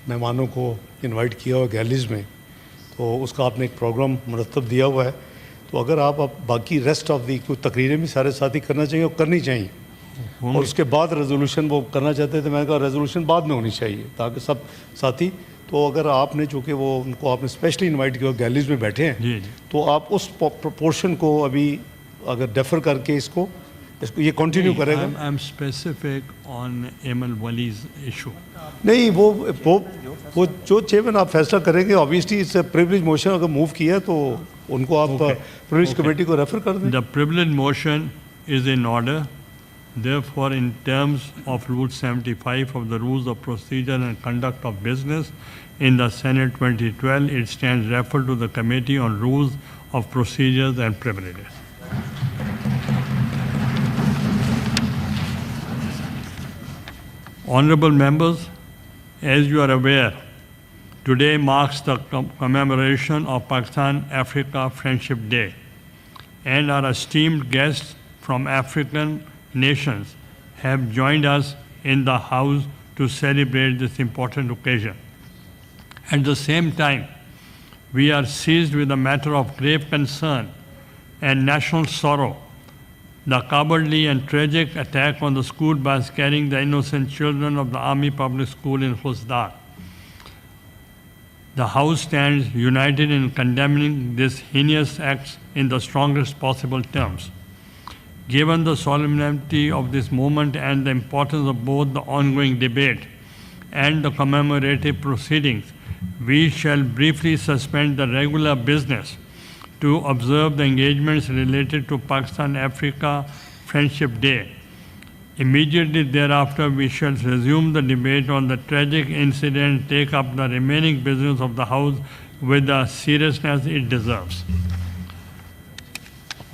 मेहमानों को इनवाइट किया हुआ गैलीज़ में, तो उसका आपने एक प्रोग्राम मुरतब दिया हुआ है, तो अगर आप बाकी रेस्ट ऑफ दी कुछ तकरीरें भी सारे साथी करना चाहिए और करनी चाहिए और उसके बाद रेजोल्यूशन वो करना चाहते थे, मैंने कहा रेजोल्यूशन बाद में होनी चाहिए ताकि सब साथी, तो अगर आपने चूँकि वो उनको आपने स्पेशली इनवाइट किया गैलीज़ में बैठे हैं तो आप उस प्रोपोर्शन को अभी अगर डेफर करके इसको ये कंटिन्यू करेगा। आई एम स्पेसिफिक ऑन एमल वलीज इशू। नहीं वो जो चेयरमैन आप फैसला करेंगे, ऑब्वियसली इट्स प्रिविलेज मोशन अगर मूव किया तो उनको आप प्रिविलेज कमेटी को रेफर कर दें। The privilege motion is in order, therefore in terms of Rule 75 of the Rules of Procedure and Conduct of Business in the Senate 2012, it stands referred to the Committee on Rules of Procedures and Privileges. Honorable members, as you are aware, today marks the commemoration of Pakistan-Africa Friendship Day, and our esteemed guests from African nations have joined us in the House to celebrate this important occasion. At the same time, we are seized with a matter of grave concern and national sorrow, the cowardly and tragic attack on the school bus carrying the innocent children of the Army Public School in Khusdar. The House stands united in condemning this heinous act in the strongest possible terms. Given the solemnity of this moment and the importance of both the ongoing debate and the commemorative proceedings, we shall briefly suspend the regular business to observe the engagements related to Pakistan-Africa Friendship Day. Immediately thereafter, we shall resume the debate on the tragic incident, take up the remaining business of the House with the seriousness it deserves.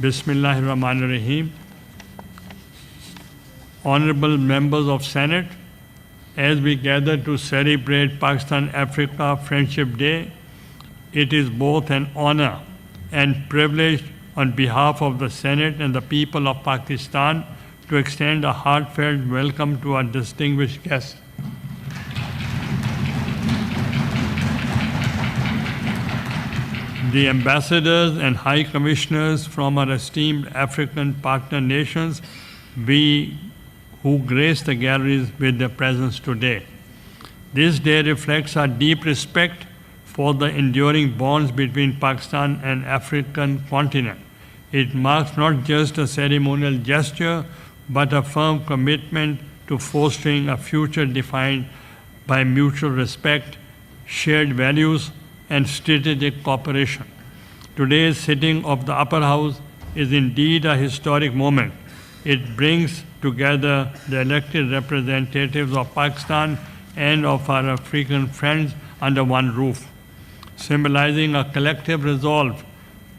Bismillahirrahmanirrahim. Honorable members of Senate, as we gather to celebrate Pakistan-Africa Friendship Day, it is both an honor and privilege on behalf of the Senate and the people of Pakistan to extend a heartfelt welcome to our distinguished guests. The ambassadors and high commissioners from our esteemed African partner nations, who grace the galleries with their presence today. This day reflects our deep respect for the enduring bonds between Pakistan and African continent. It marks not just a ceremonial gesture, but a firm commitment to fostering a future defined by mutual respect, shared values, and strategic cooperation. Today's sitting of the Upper House is indeed a historic moment. It brings together the elected representatives of Pakistan and of our African friends under one roof, symbolizing a collective resolve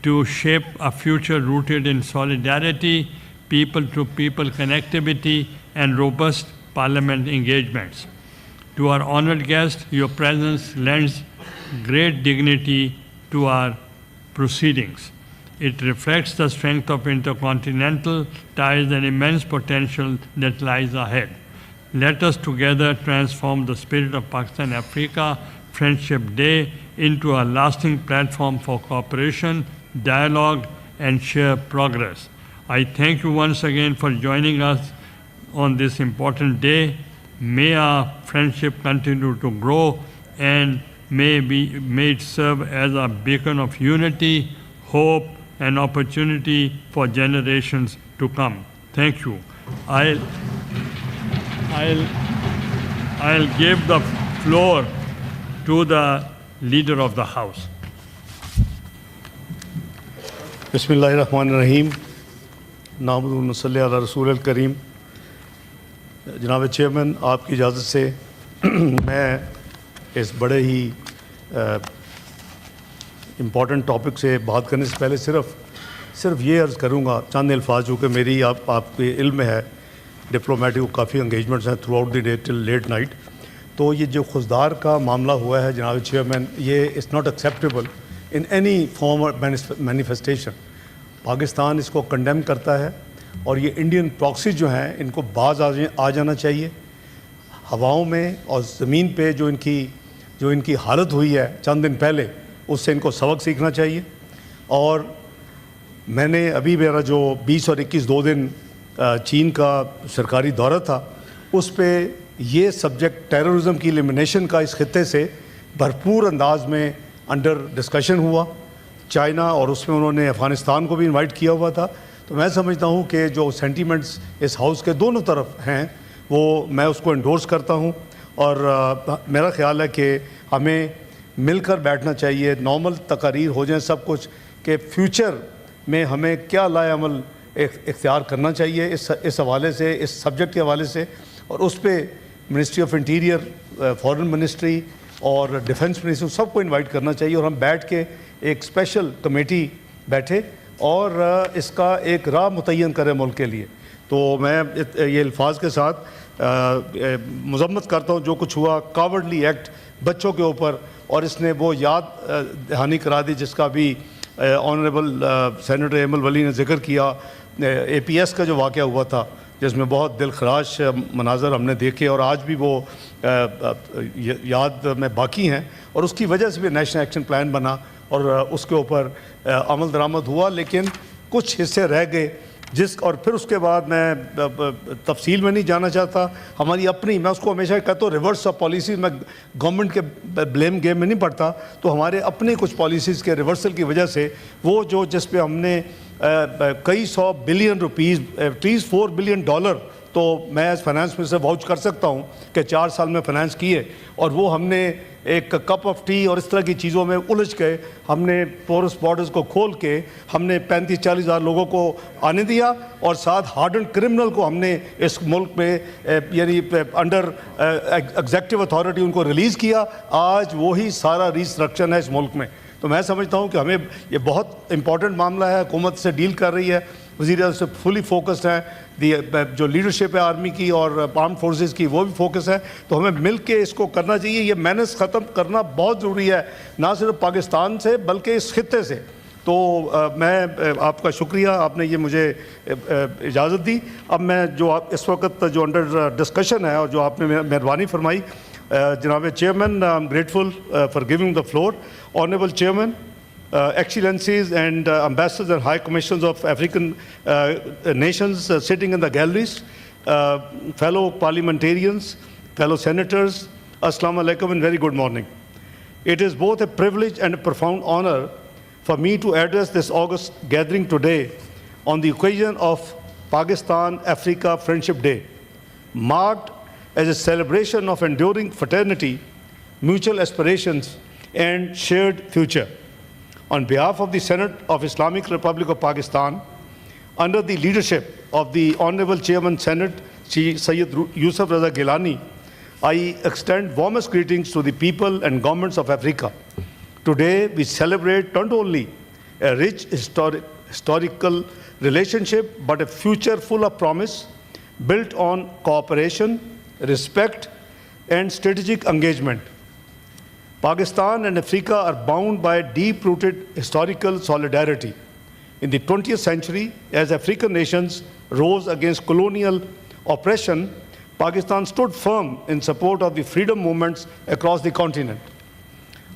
to shape a future rooted in solidarity, people-to-people connectivity, and robust parliament engagements. To our honored guests, your presence lends great dignity to our proceedings. It reflects the strength of intercontinental ties and immense potential that lies ahead. Let us together transform the spirit of Pakistan-Africa Friendship Day into a lasting platform for cooperation, dialogue, and shared progress. I thank you once again for joining us on this important day. May our friendship continue to grow and may it serve as a beacon of unity, hope, and opportunity for generations to come. Thank you. I'll give the floor to the Leader of the House. बिस्मिल्लाहिर्रहमानिर्रहीम नामदु नसल्ली अला रसूल करीम। जनाब chairman, आपकी इजाज़त से मैं इस बड़े ही इम्पॉर्टेंट टॉपिक से बात करने से पहले सिर्फ ये अर्ज़ करूँगा चंद अल्फाज, जो कि मेरी आपके इल्म में है। डिप्लोमेटिक काफ़ी इंगेजमेंट्स हैं throughout the day till late night. तो ये जो खुजदार का मामला हुआ है जनाब चेयरमैन, ये is not acceptable in any form और मैनिफेस्टेशन। पाकिस्तान इसको कंडेम करता है और ये इंडियन प्रॉक्सी जो हैं इनको बाज आ जाना चाहिए। हवाओं में और ज़मीन पे जो इनकी हालत हुई है चंद दिन पहले, उससे इनको सबक सीखना चाहिए। और मैंने अभी मेरा जो 20 और 21 2 दिन चीन का सरकारी दौरा था, उस पे ये सब्जेक्ट टेररिज्म की एलिमिनेशन का इस खित्ते से भरपूर अंदाज में अंडर डिस्कशन हुआ। चाइना और उसमें उन्होंने अफ़गानिस्तान को भी इनवाइट किया हुआ था। तो मैं समझता हूँ कि जो सेंटीमेंट्स इस हाउस के दोनों तरफ हैं वो मैं उसको एंडोर्स करता हूँ। और मेरा ख़्याल है कि हमें मिलकर बैठना चाहिए, नॉर्मल तकारीर हो जाए सब कुछ, कि फ्यूचर में हमें क्या लाए अमल इख्तियार करना चाहिए इस हवाले से, इस सब्जेक्ट के हवाले से। और उस पर ministry of interior, foreign ministry और डिफेंस मिनिस्ट्री सबको इनवाइट करना चाहिए और हम बैठ के एक स्पेशल कमेटी बैठे और इसका एक राह मुतय्यन करें मुल्क के लिए। तो मैं ये अल्फाज के साथ मज़म्मत करता हूँ जो कुछ हुआ कावर्डली एक्ट बच्चों के ऊपर, और इसने वो याद दहानी करा दी जिसका भी ऑनरेबल सेनेटर एमल वली ने जिक्र किया। APS का जो वाक़या हुआ था जिसमें बहुत दिलखराश मनाजर हमने देखे और आज भी वो याद में बाकी हैं, और उसकी वजह से भी नेशनल एक्शन प्लान बना और उसके ऊपर अमल दरामद हुआ, लेकिन कुछ हिस्से रह गए और फिर उसके बाद मैं तफसील में नहीं जाना चाहता। हमारी अपनी, मैं उसको हमेशा कहता हूँ रिवर्स ऑफ पॉलिसीज़, मैं गवर्नमेंट के ब्लेम गेम में नहीं पड़ता। तो हमारे अपने कुछ पॉलिसीज़ के रिवर्सल की वजह से वो जो जिस पे हमने कई 100 बिलियन रुपीज़, एटलीस्ट $4 बिलियन, तो मैं एज फाइनेंस मिनिस्टर वाउच कर सकता हूँ कि 4 साल में फाइनेंस किए, और वो हमने एक कप ऑफ टी और इस तरह की चीज़ों में उलझ गए। हमने पोरस बॉर्डर्स को खोल के हमने 35-40 हज़ार लोगों को आने दिया और साथ हार्डन क्रिमिनल को हमने इस मुल्क में यानी अंडर एग्जेक्टिव अथॉरिटी उनको रिलीज़ किया। आज वही सारा रिस्ट्रक्शन है इस मुल्क में। तो मैं समझता हूँ कि हमें ये बहुत इंपॉर्टेंट मामला है, हुकूमत से डील कर रही है, वज़ीर से फुली फोकस्ड है, जो लीडरशिप है आर्मी की और आर्म फोर्सेस की वो भी फोकस है। तो हमें मिल के इसको करना चाहिए। ये मैनेज ख़त्म करना बहुत ज़रूरी है, ना सिर्फ पाकिस्तान से बल्कि इस खित्ते से। तो मैं आपका शुक्रिया, आपने ये मुझे इजाज़त दी। अब मैं जो आप इस वक्त जो अंडर डिस्कशन है और जो आपने मेहरबानी फरमाई, जनाब chairman, I am grateful for giving the floor. Honourable chairman, Excellencies and Ambassadors and High Commissioners of African nations sitting in the galleries, fellow parliamentarians, fellow senators, Assalamu alaikum and very good morning. It is both a privilege and a profound honor for me to address this august gathering today on the occasion of Pakistan-Africa Friendship Day, marked as a celebration of enduring fraternity, mutual aspirations, and shared future. On behalf of the Senate of Islamic Republic of Pakistan, under the leadership of the Honorable Chairman Senate, Sayyid Yusuf Raza Gilani, I extend warmest greetings to the people and governments of Africa. Today, we celebrate not only a rich historical relationship, but a future full of promise, built on cooperation, respect, and strategic engagement. Pakistan and Africa are bound by deep-rooted historical solidarity. In the 20th century, as African nations rose against colonial oppression, Pakistan stood firm in support of the freedom movements across the continent.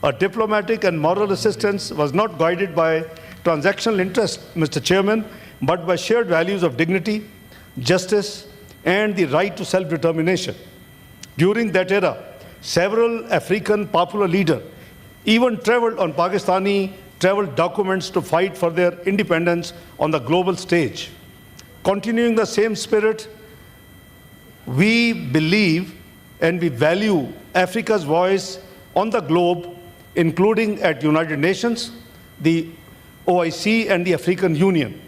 Our diplomatic and moral assistance was not guided by transactional interest, Mr. Chairman, but by shared values of dignity, justice, and the right to self-determination. During that era, several African popular leaders even traveled on Pakistani travel documents to fight for their independence on the global stage. Continuing the same spirit, we believe and we value Africa's voice on the globe, including at United Nations, the OIC, and the African Union.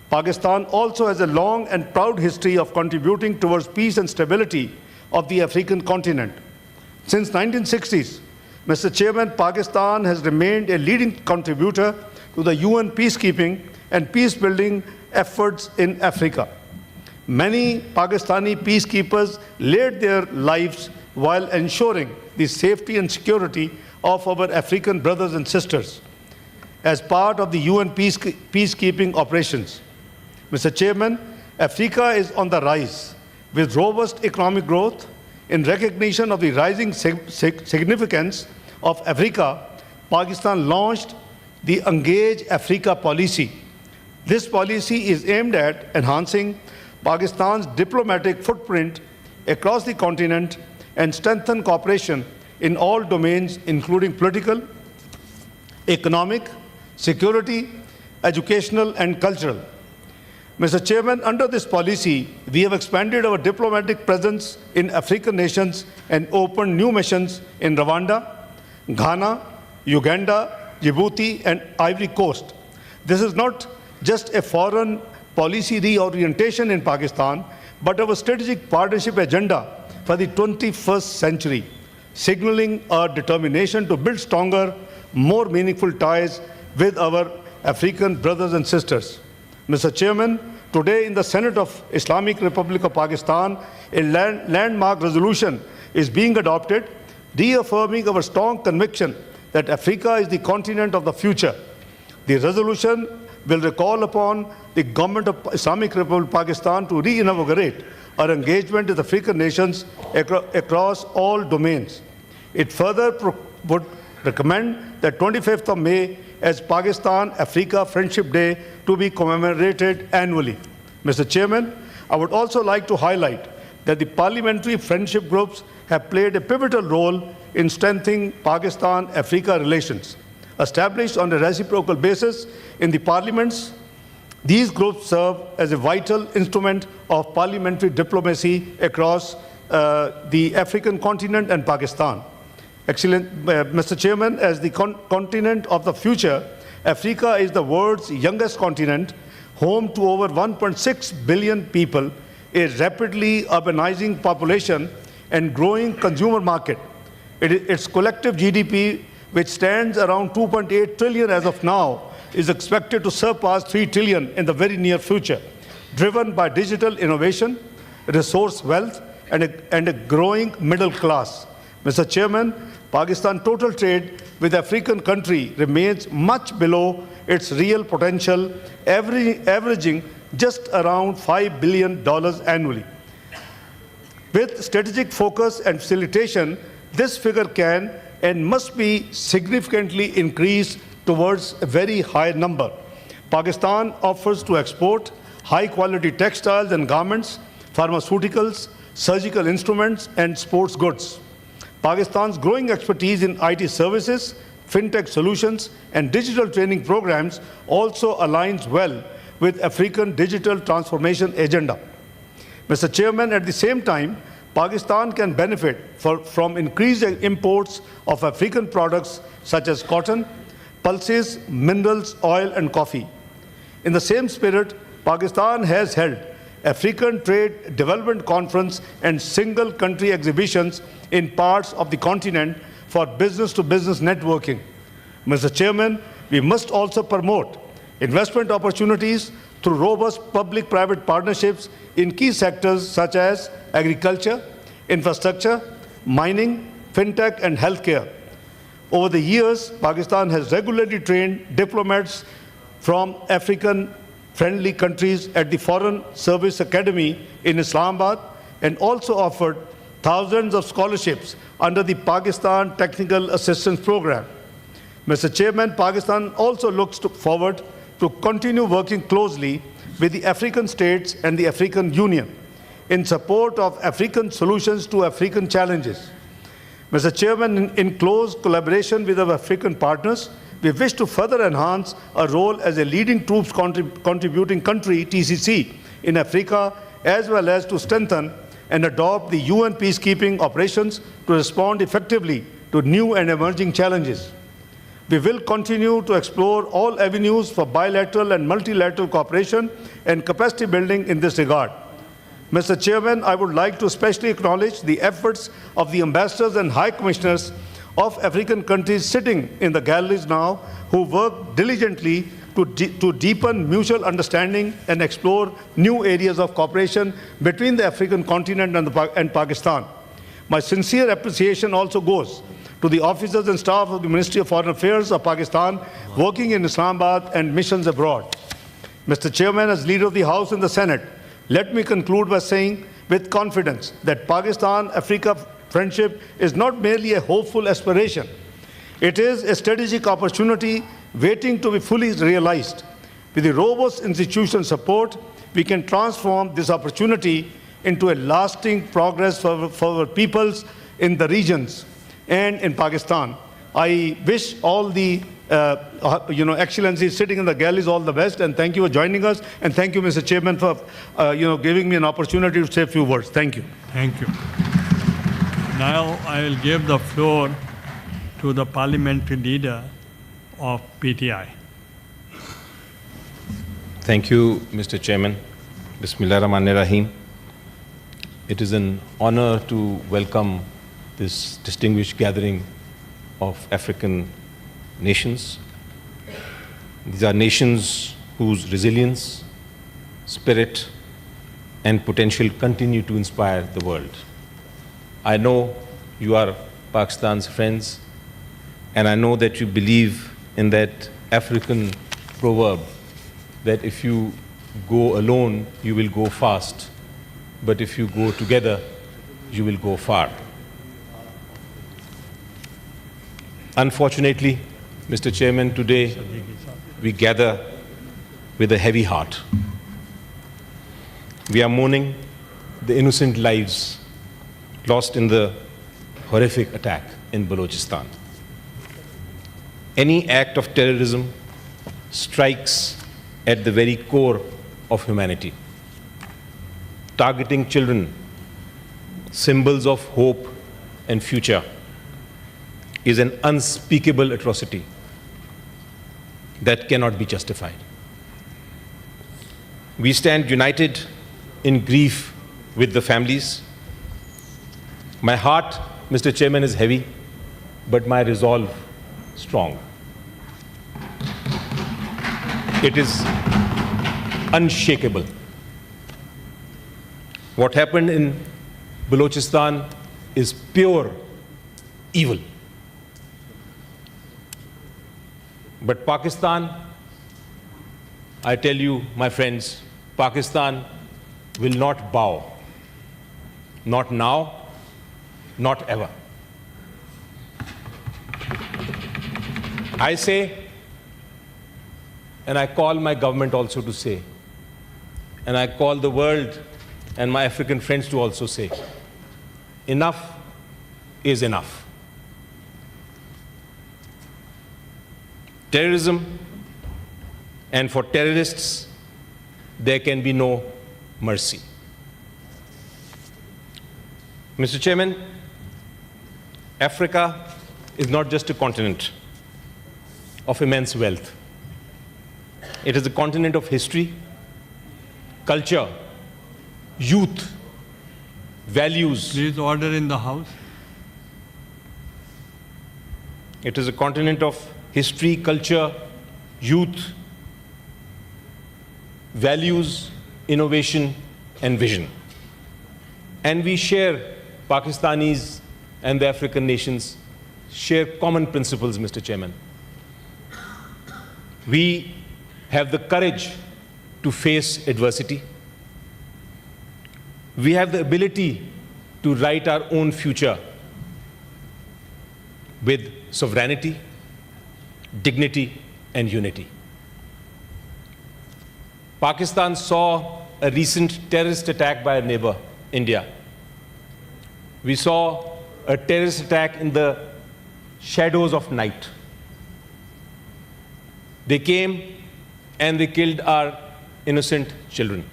Pakistan also has a long and proud history of contributing towards peace and stability of the African continent. Since 1960s, Mr. Chairman, Pakistan has remained a leading contributor to the UN peacekeeping and peace-building efforts in Africa. Many Pakistani peacekeepers laid their lives while ensuring the safety and security of our African brothers and sisters as part of the UN peacekeeping operations. Mr. Chairman, Africa is on the rise with robust economic growth. In recognition of the rising significance of Africa, Pakistan launched the Engage Africa policy. This policy is aimed at enhancing Pakistan's diplomatic footprint across the continent and strengthen cooperation in all domains, including political, economic, security, educational, and cultural. Mr. Chairman, under this policy, we have expanded our diplomatic presence in African nations and opened new missions in Rwanda, Ghana, Uganda, Djibouti, and Ivory Coast. This is not just a foreign policy reorientation in Pakistan, but our strategic partnership agenda for the 21st century, signaling our determination to build stronger, more meaningful ties with our African brothers and sisters. Mr. Chairman, today in the Senate of Islamic Republic of Pakistan, a landmark resolution is being adopted, reaffirming our strong conviction that Africa is the continent of the future. The resolution will recall upon the government of Islamic Republic of Pakistan to re-inaugurate our engagement with African nations across all domains. It further would recommend that 25th of May as Pakistan-Africa Friendship Day to be commemorated annually. Mr. Chairman, I would also like to highlight that the parliamentary friendship groups have played a pivotal role in strengthening Pakistan-Africa relations. Established on a reciprocal basis in the parliaments, these groups serve as a vital instrument of parliamentary diplomacy across the African continent and Pakistan. Excellent, Mr. Chairman, as the continent of the future, Africa is the world's youngest continent, home to over 1.6 billion people, a rapidly urbanizing population, and growing consumer market. Its collective GDP, which stands around 2.8 trillion as of now, is expected to surpass 3 trillion in the very near future, driven by digital innovation, resource wealth, and a growing middle class. Mr. Chairman, Pakistan's total trade with African country remains much below its real potential, averaging just around $5 billion annually. With strategic focus and facilitation, this figure can and must be significantly increased towards a very high number. Pakistan offers to export high-quality textiles and garments, pharmaceuticals, surgical instruments, and sports goods. Pakistan's growing expertise in IT services, fintech solutions, and digital training programs also aligns well with African digital transformation agenda. Mr. Chairman, at the same time, Pakistan can benefit from increased imports of African products such as cotton, pulses, minerals, oil, and coffee. In the same spirit, Pakistan has held African Trade Development Conference and single-country exhibitions in parts of the continent for business-to-business networking. Mr. Chairman, we must also promote investment opportunities through robust public-private partnerships in key sectors such as agriculture, infrastructure, mining, fintech, and healthcare. Over the years, Pakistan has regularly trained diplomats from African-friendly countries at the Foreign Service Academy in Islamabad and also offered thousands of scholarships under the Pakistan Technical Assistance Program. Mr. Chairman, Pakistan also looks forward to continue working closely with the African states and the African Union in support of African solutions to African challenges. Mr. Chairman, in close collaboration with our African partners, we wish to further enhance our role as a leading troops contributing country, TCC, in Africa, as well as to strengthen and adopt the UN peacekeeping operations to respond effectively to new and emerging challenges. We will continue to explore all avenues for bilateral and multilateral cooperation and capacity building in this regard. Mr. Chairman, I would like to especially acknowledge the efforts of the ambassadors and high commissioners of African countries sitting in the galleries now, who work diligently to deepen mutual understanding and explore new areas of cooperation between the African continent and Pakistan. My sincere appreciation also goes to the officers and staff of the Ministry of Foreign Affairs of Pakistan working in Islamabad and missions abroad. Mr. Chairman, as leader of the House and the Senate, let me conclude by saying with confidence that Pakistan-Africa friendship is not merely a hopeful aspiration. It is a strategic opportunity waiting to be fully realized. With the robust institutional support, we can transform this opportunity into a lasting progress for our peoples in the regions and in Pakistan. I wish all the excellencies sitting in the galleries all the best, and thank you for joining us, and thank you, Mr. Chairman, for giving me an opportunity to say a few words. Thank you. Thank you. Now I will give the floor to the parliamentary leader of PTI. Thank you, Mr. Chairman. Bismillah ar-Rahman ar-Rahim. It is an honor to welcome this distinguished gathering of African nations. These are nations whose resilience, spirit, and potential continue to inspire the world. I know you are Pakistan's friends, and I know that you believe in that African proverb that if you go alone, you will go fast, but if you go together, you will go far. Unfortunately, Mr. Chairman, today we gather with a heavy heart. We are mourning the innocent lives lost in the horrific attack in Balochistan. Any act of terrorism strikes at the very core of humanity. Targeting children, symbols of hope and future, is an unspeakable atrocity that cannot be justified. We stand united in grief with the families. My heart, Mr. Chairman, is heavy, but my resolve strong. It is unshakable. What happened in Balochistan is pure evil. But Pakistan, I tell you, my friends, Pakistan will not bow. Not now, not ever. I say, and I call my government also to say, and I call the world and my African friends to also say, enough is enough. Terrorism, and for terrorists, there can be no mercy. Mr. Chairman, Africa is not just a continent of immense wealth. It is a continent of history, culture, youth, values. Please order in the House. It is a continent of history, culture, youth, values, innovation, and vision. And we share, Pakistanis and the African nations share common principles, Mr. Chairman. We have the courage to face adversity. We have the ability to write our own future with sovereignty, dignity, and unity. Pakistan saw a recent terrorist attack by a neighbor, India. We saw a terrorist attack in the shadows of night. They came and they killed our innocent children.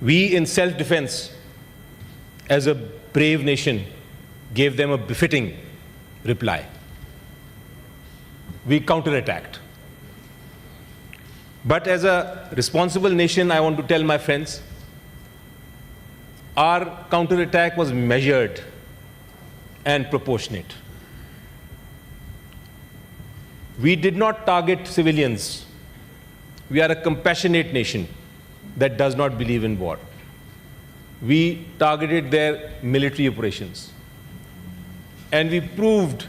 We, in self-defense, as a brave nation, gave them a befitting reply. We counterattacked. But as a responsible nation, I want to tell my friends, our counterattack was measured and proportionate. We did not target civilians. We are a compassionate nation that does not believe in war. We targeted their military operations. And we proved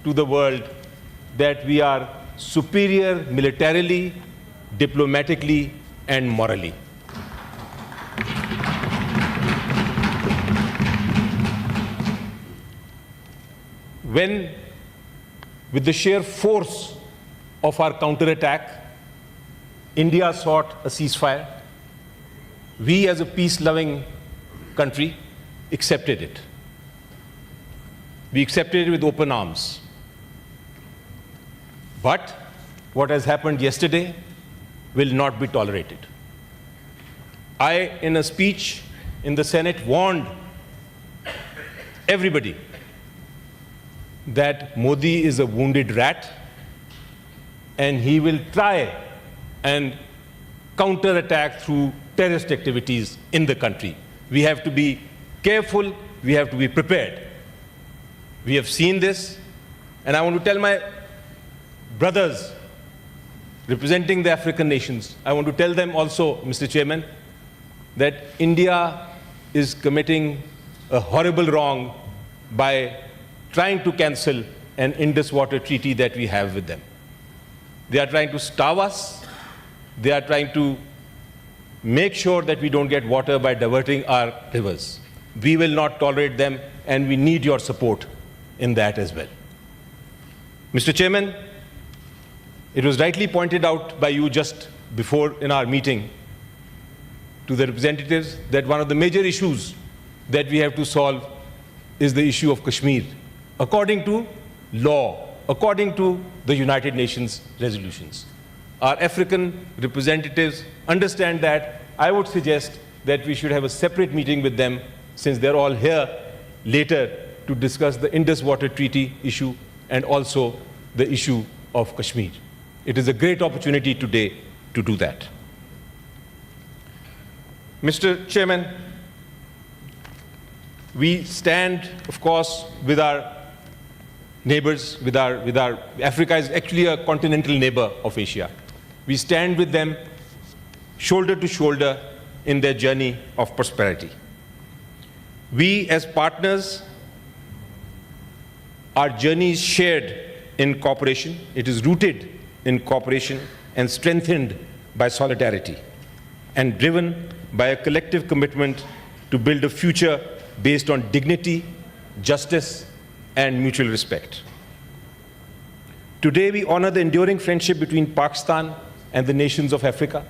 to the world that we are superior militarily, diplomatically, and morally. When, with the sheer force of our counterattack, India sought a ceasefire, we as a peace-loving country accepted it. We accepted it with open arms. But what has happened yesterday will not be tolerated. I, in a speech in the Senate, warned everybody that Modi is a wounded rat and he will try and counterattack through terrorist activities in the country. We have to be careful, we have to be prepared. We have seen this, and I want to tell my brothers representing the African nations, I want to tell them also, Mr. Chairman, that India is committing a horrible wrong by trying to cancel an Indus water treaty that we have with them. They are trying to starve us. They are trying to make sure that we don't get water by diverting our rivers. We will not tolerate them, and we need your support in that as well. Mr. Chairman, it was rightly pointed out by you just before in our meeting to the representatives that one of the major issues that we have to solve is the issue of Kashmir, according to law, according to the United Nations resolutions. Our African representatives understand that. I would suggest that we should have a separate meeting with them, since they're all here later, to discuss the Indus Water Treaty issue and also the issue of Kashmir. It is a great opportunity today to do that. Mr. Chairman, we stand, of course, with our neighbors, with our Africa is actually a continental neighbor of Asia. We stand with them shoulder to shoulder in their journey of prosperity. We as partners, our journey is shared in cooperation. It is rooted in cooperation and strengthened by solidarity and driven by a collective commitment to build a future based on dignity, justice, and mutual respect. Today, we honor the enduring friendship between Pakistan and the nations of Africa,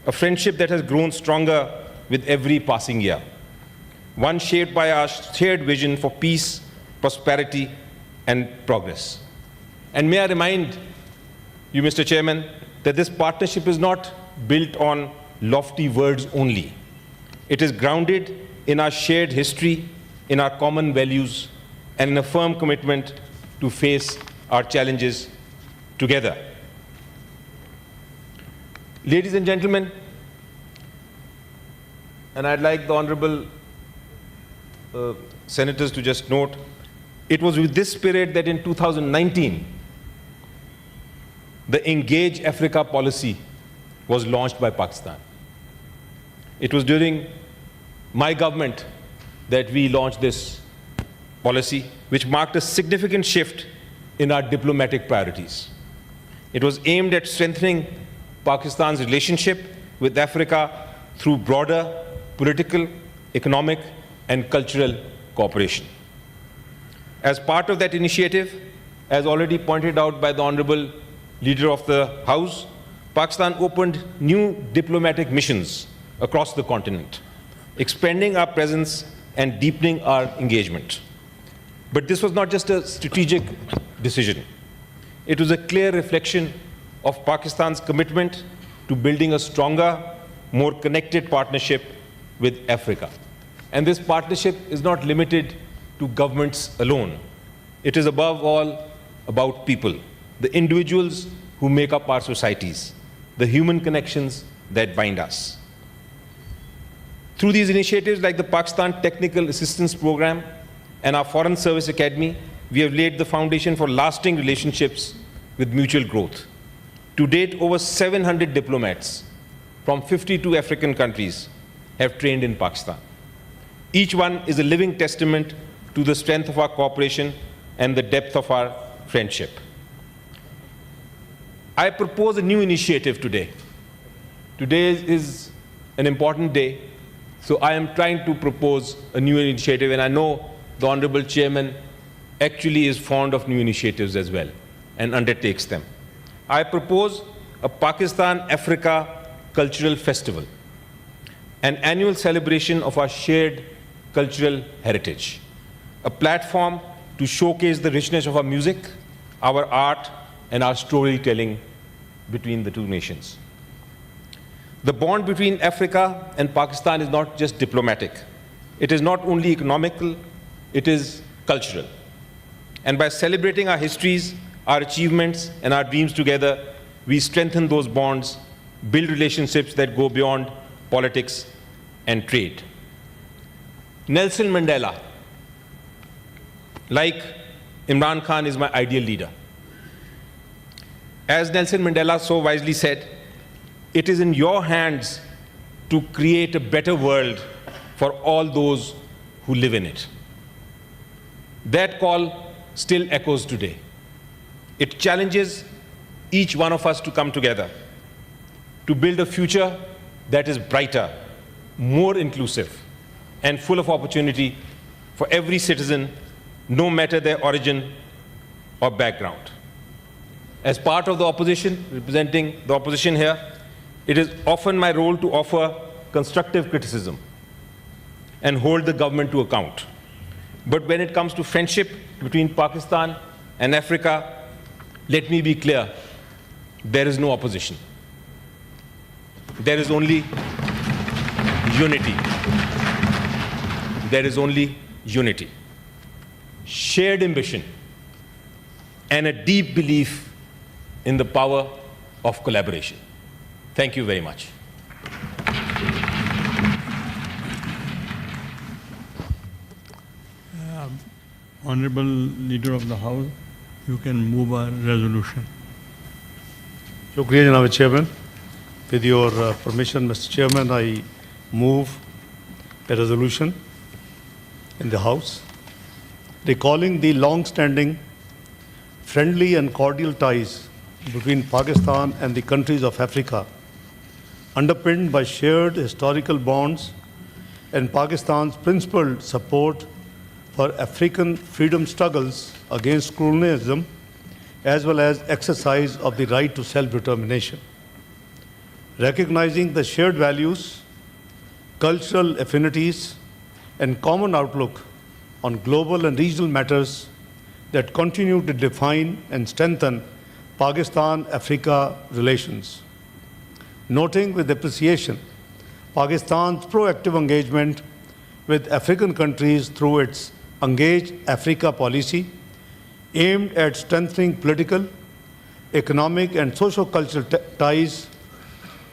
a friendship that has grown stronger with every passing year, one shaped by our shared vision for peace, prosperity, and progress. And may I remind you, Mr. Chairman, that this partnership is not built on lofty words only. It is grounded in our shared history, in our common values, and in a firm commitment to face our challenges together. Ladies and gentlemen, and I'd like the honorable senators to just note, it was with this spirit that in 2019, the Engage Africa policy was launched by Pakistan. It was during my government that we launched this policy, which marked a significant shift in our diplomatic priorities. It was aimed at strengthening Pakistan's relationship with Africa through broader political, economic, and cultural cooperation. As part of that initiative, as already pointed out by the Honorable Leader of the House, Pakistan opened new diplomatic missions across the continent, expanding our presence and deepening our engagement. But this was not just a strategic decision. It was a clear reflection of Pakistan's commitment to building a stronger, more connected partnership with Africa. And this partnership is not limited to governments alone. It is above all about people, the individuals who make up our societies, the human connections that bind us. Through these initiatives like the Pakistan Technical Assistance Program and our Foreign Service Academy, we have laid the foundation for lasting relationships with mutual growth. To date, over 700 diplomats from 52 African countries have trained in Pakistan. Each one is a living testament to the strength of our cooperation and the depth of our friendship. I propose a new initiative today. Today is an important day, so I am trying to propose a new initiative, and I know the Honorable Chairman actually is fond of new initiatives as well and undertakes them. I propose a Pakistan-Africa Cultural Festival, an annual celebration of our shared cultural heritage, a platform to showcase the richness of our music, our art, and our storytelling between the two nations. The bond between Africa and Pakistan is not just diplomatic. It is not only economical, it is cultural. And by celebrating our histories, our achievements, and our dreams together, we strengthen those bonds, build relationships that go beyond politics and trade. Nelson Mandela, like Imran Khan, is my ideal leader. As Nelson Mandela so wisely said, it is in your hands to create a better world for all those who live in it. That call still echoes today. It challenges each one of us to come together, to build a future that is brighter, more inclusive, and full of opportunity for every citizen, no matter their origin or background. As part of the opposition, representing the opposition here, it is often my role to offer constructive criticism and hold the government to account. But when it comes to friendship between Pakistan and Africa, let me be clear, there is no opposition. There is only unity. There is only unity, shared ambition, and a deep belief in the power of collaboration. Thank you very much. Honorable Leader of the House, you can move a resolution. Shukriya, Janaab Chairman. With your permission, Mr. Chairman, I move a resolution in the House recalling the long-standing friendly and cordial ties between Pakistan and the countries of Africa, underpinned by shared historical bonds and Pakistan's principled support for African freedom struggles against colonialism, as well as exercise of the right to self-determination. Recognizing the shared values, cultural affinities, and common outlook on global and regional matters that continue to define and strengthen Pakistan-Africa relations. Noting with appreciation Pakistan's proactive engagement with African countries through its Engage Africa policy, aimed at strengthening political, economic, and socio-cultural ties,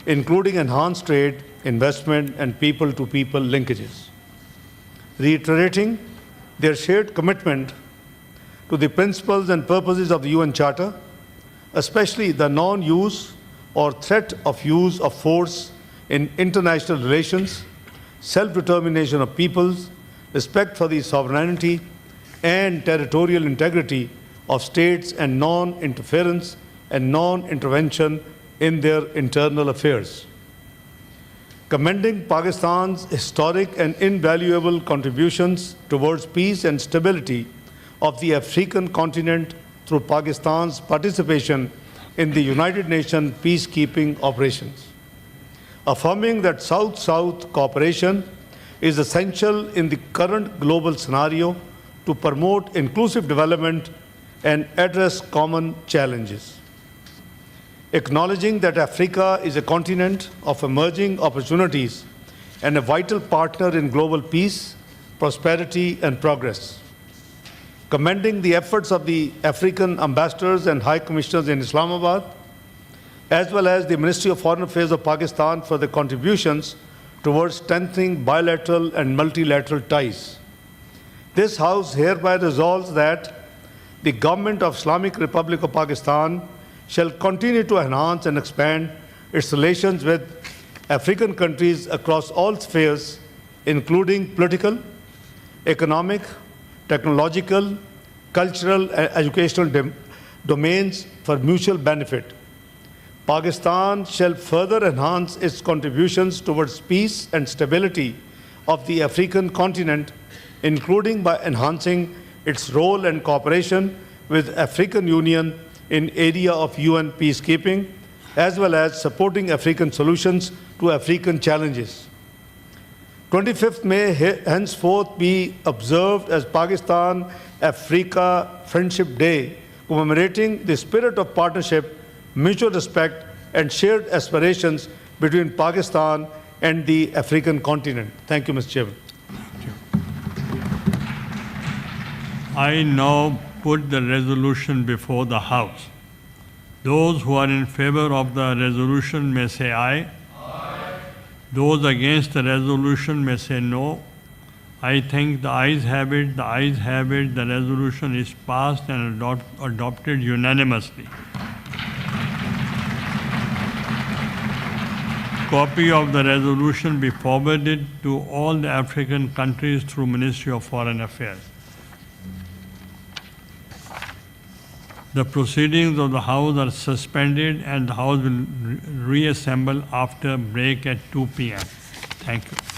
including enhanced trade, investment, and people-to-people linkages. Reiterating their shared commitment to the principles and purposes of the UN Charter, especially the non-use or threat of use of force in international relations, self-determination of peoples, respect for the sovereignty and territorial integrity of states, and non-interference and non-intervention in their internal affairs. Commending Pakistan's historic and invaluable contributions towards peace and stability of the African continent through Pakistan's participation in the United Nations peacekeeping operations. Affirming that South-South cooperation is essential in the current global scenario to promote inclusive development and address common challenges. Acknowledging that Africa is a continent of emerging opportunities and a vital partner in global peace, prosperity, and progress. commending the efforts of the African ambassadors and high commissioners in Islamabad, as well as the Ministry of Foreign Affairs of Pakistan for their contributions towards strengthening bilateral and multilateral ties. This House hereby resolves that the Government of Islamic Republic of Pakistan shall continue to enhance and expand its relations with African countries across all spheres, including political, economic, technological, cultural, and educational domains for mutual benefit. Pakistan shall further enhance its contributions towards peace and stability of the African continent, including by enhancing its role and cooperation with African Union in area of UN peacekeeping, as well as supporting African solutions to African challenges. 25th May henceforth be observed as Pakistan-Africa Friendship Day, commemorating the spirit of partnership, mutual respect, and shared aspirations between Pakistan and the African continent. Thank you, Mr. Chairman. I now put the resolution before the House. Those who are in favor of the resolution may say aye. Aye. Those against the resolution may say no. I think the ayes have it, the ayes have it, the resolution is passed and adopted unanimously. Copy of the resolution be forwarded to all the African countries through Ministry of Foreign Affairs. The proceedings of the House are suspended and the House will reassemble after break at 2 p.m. Thank you.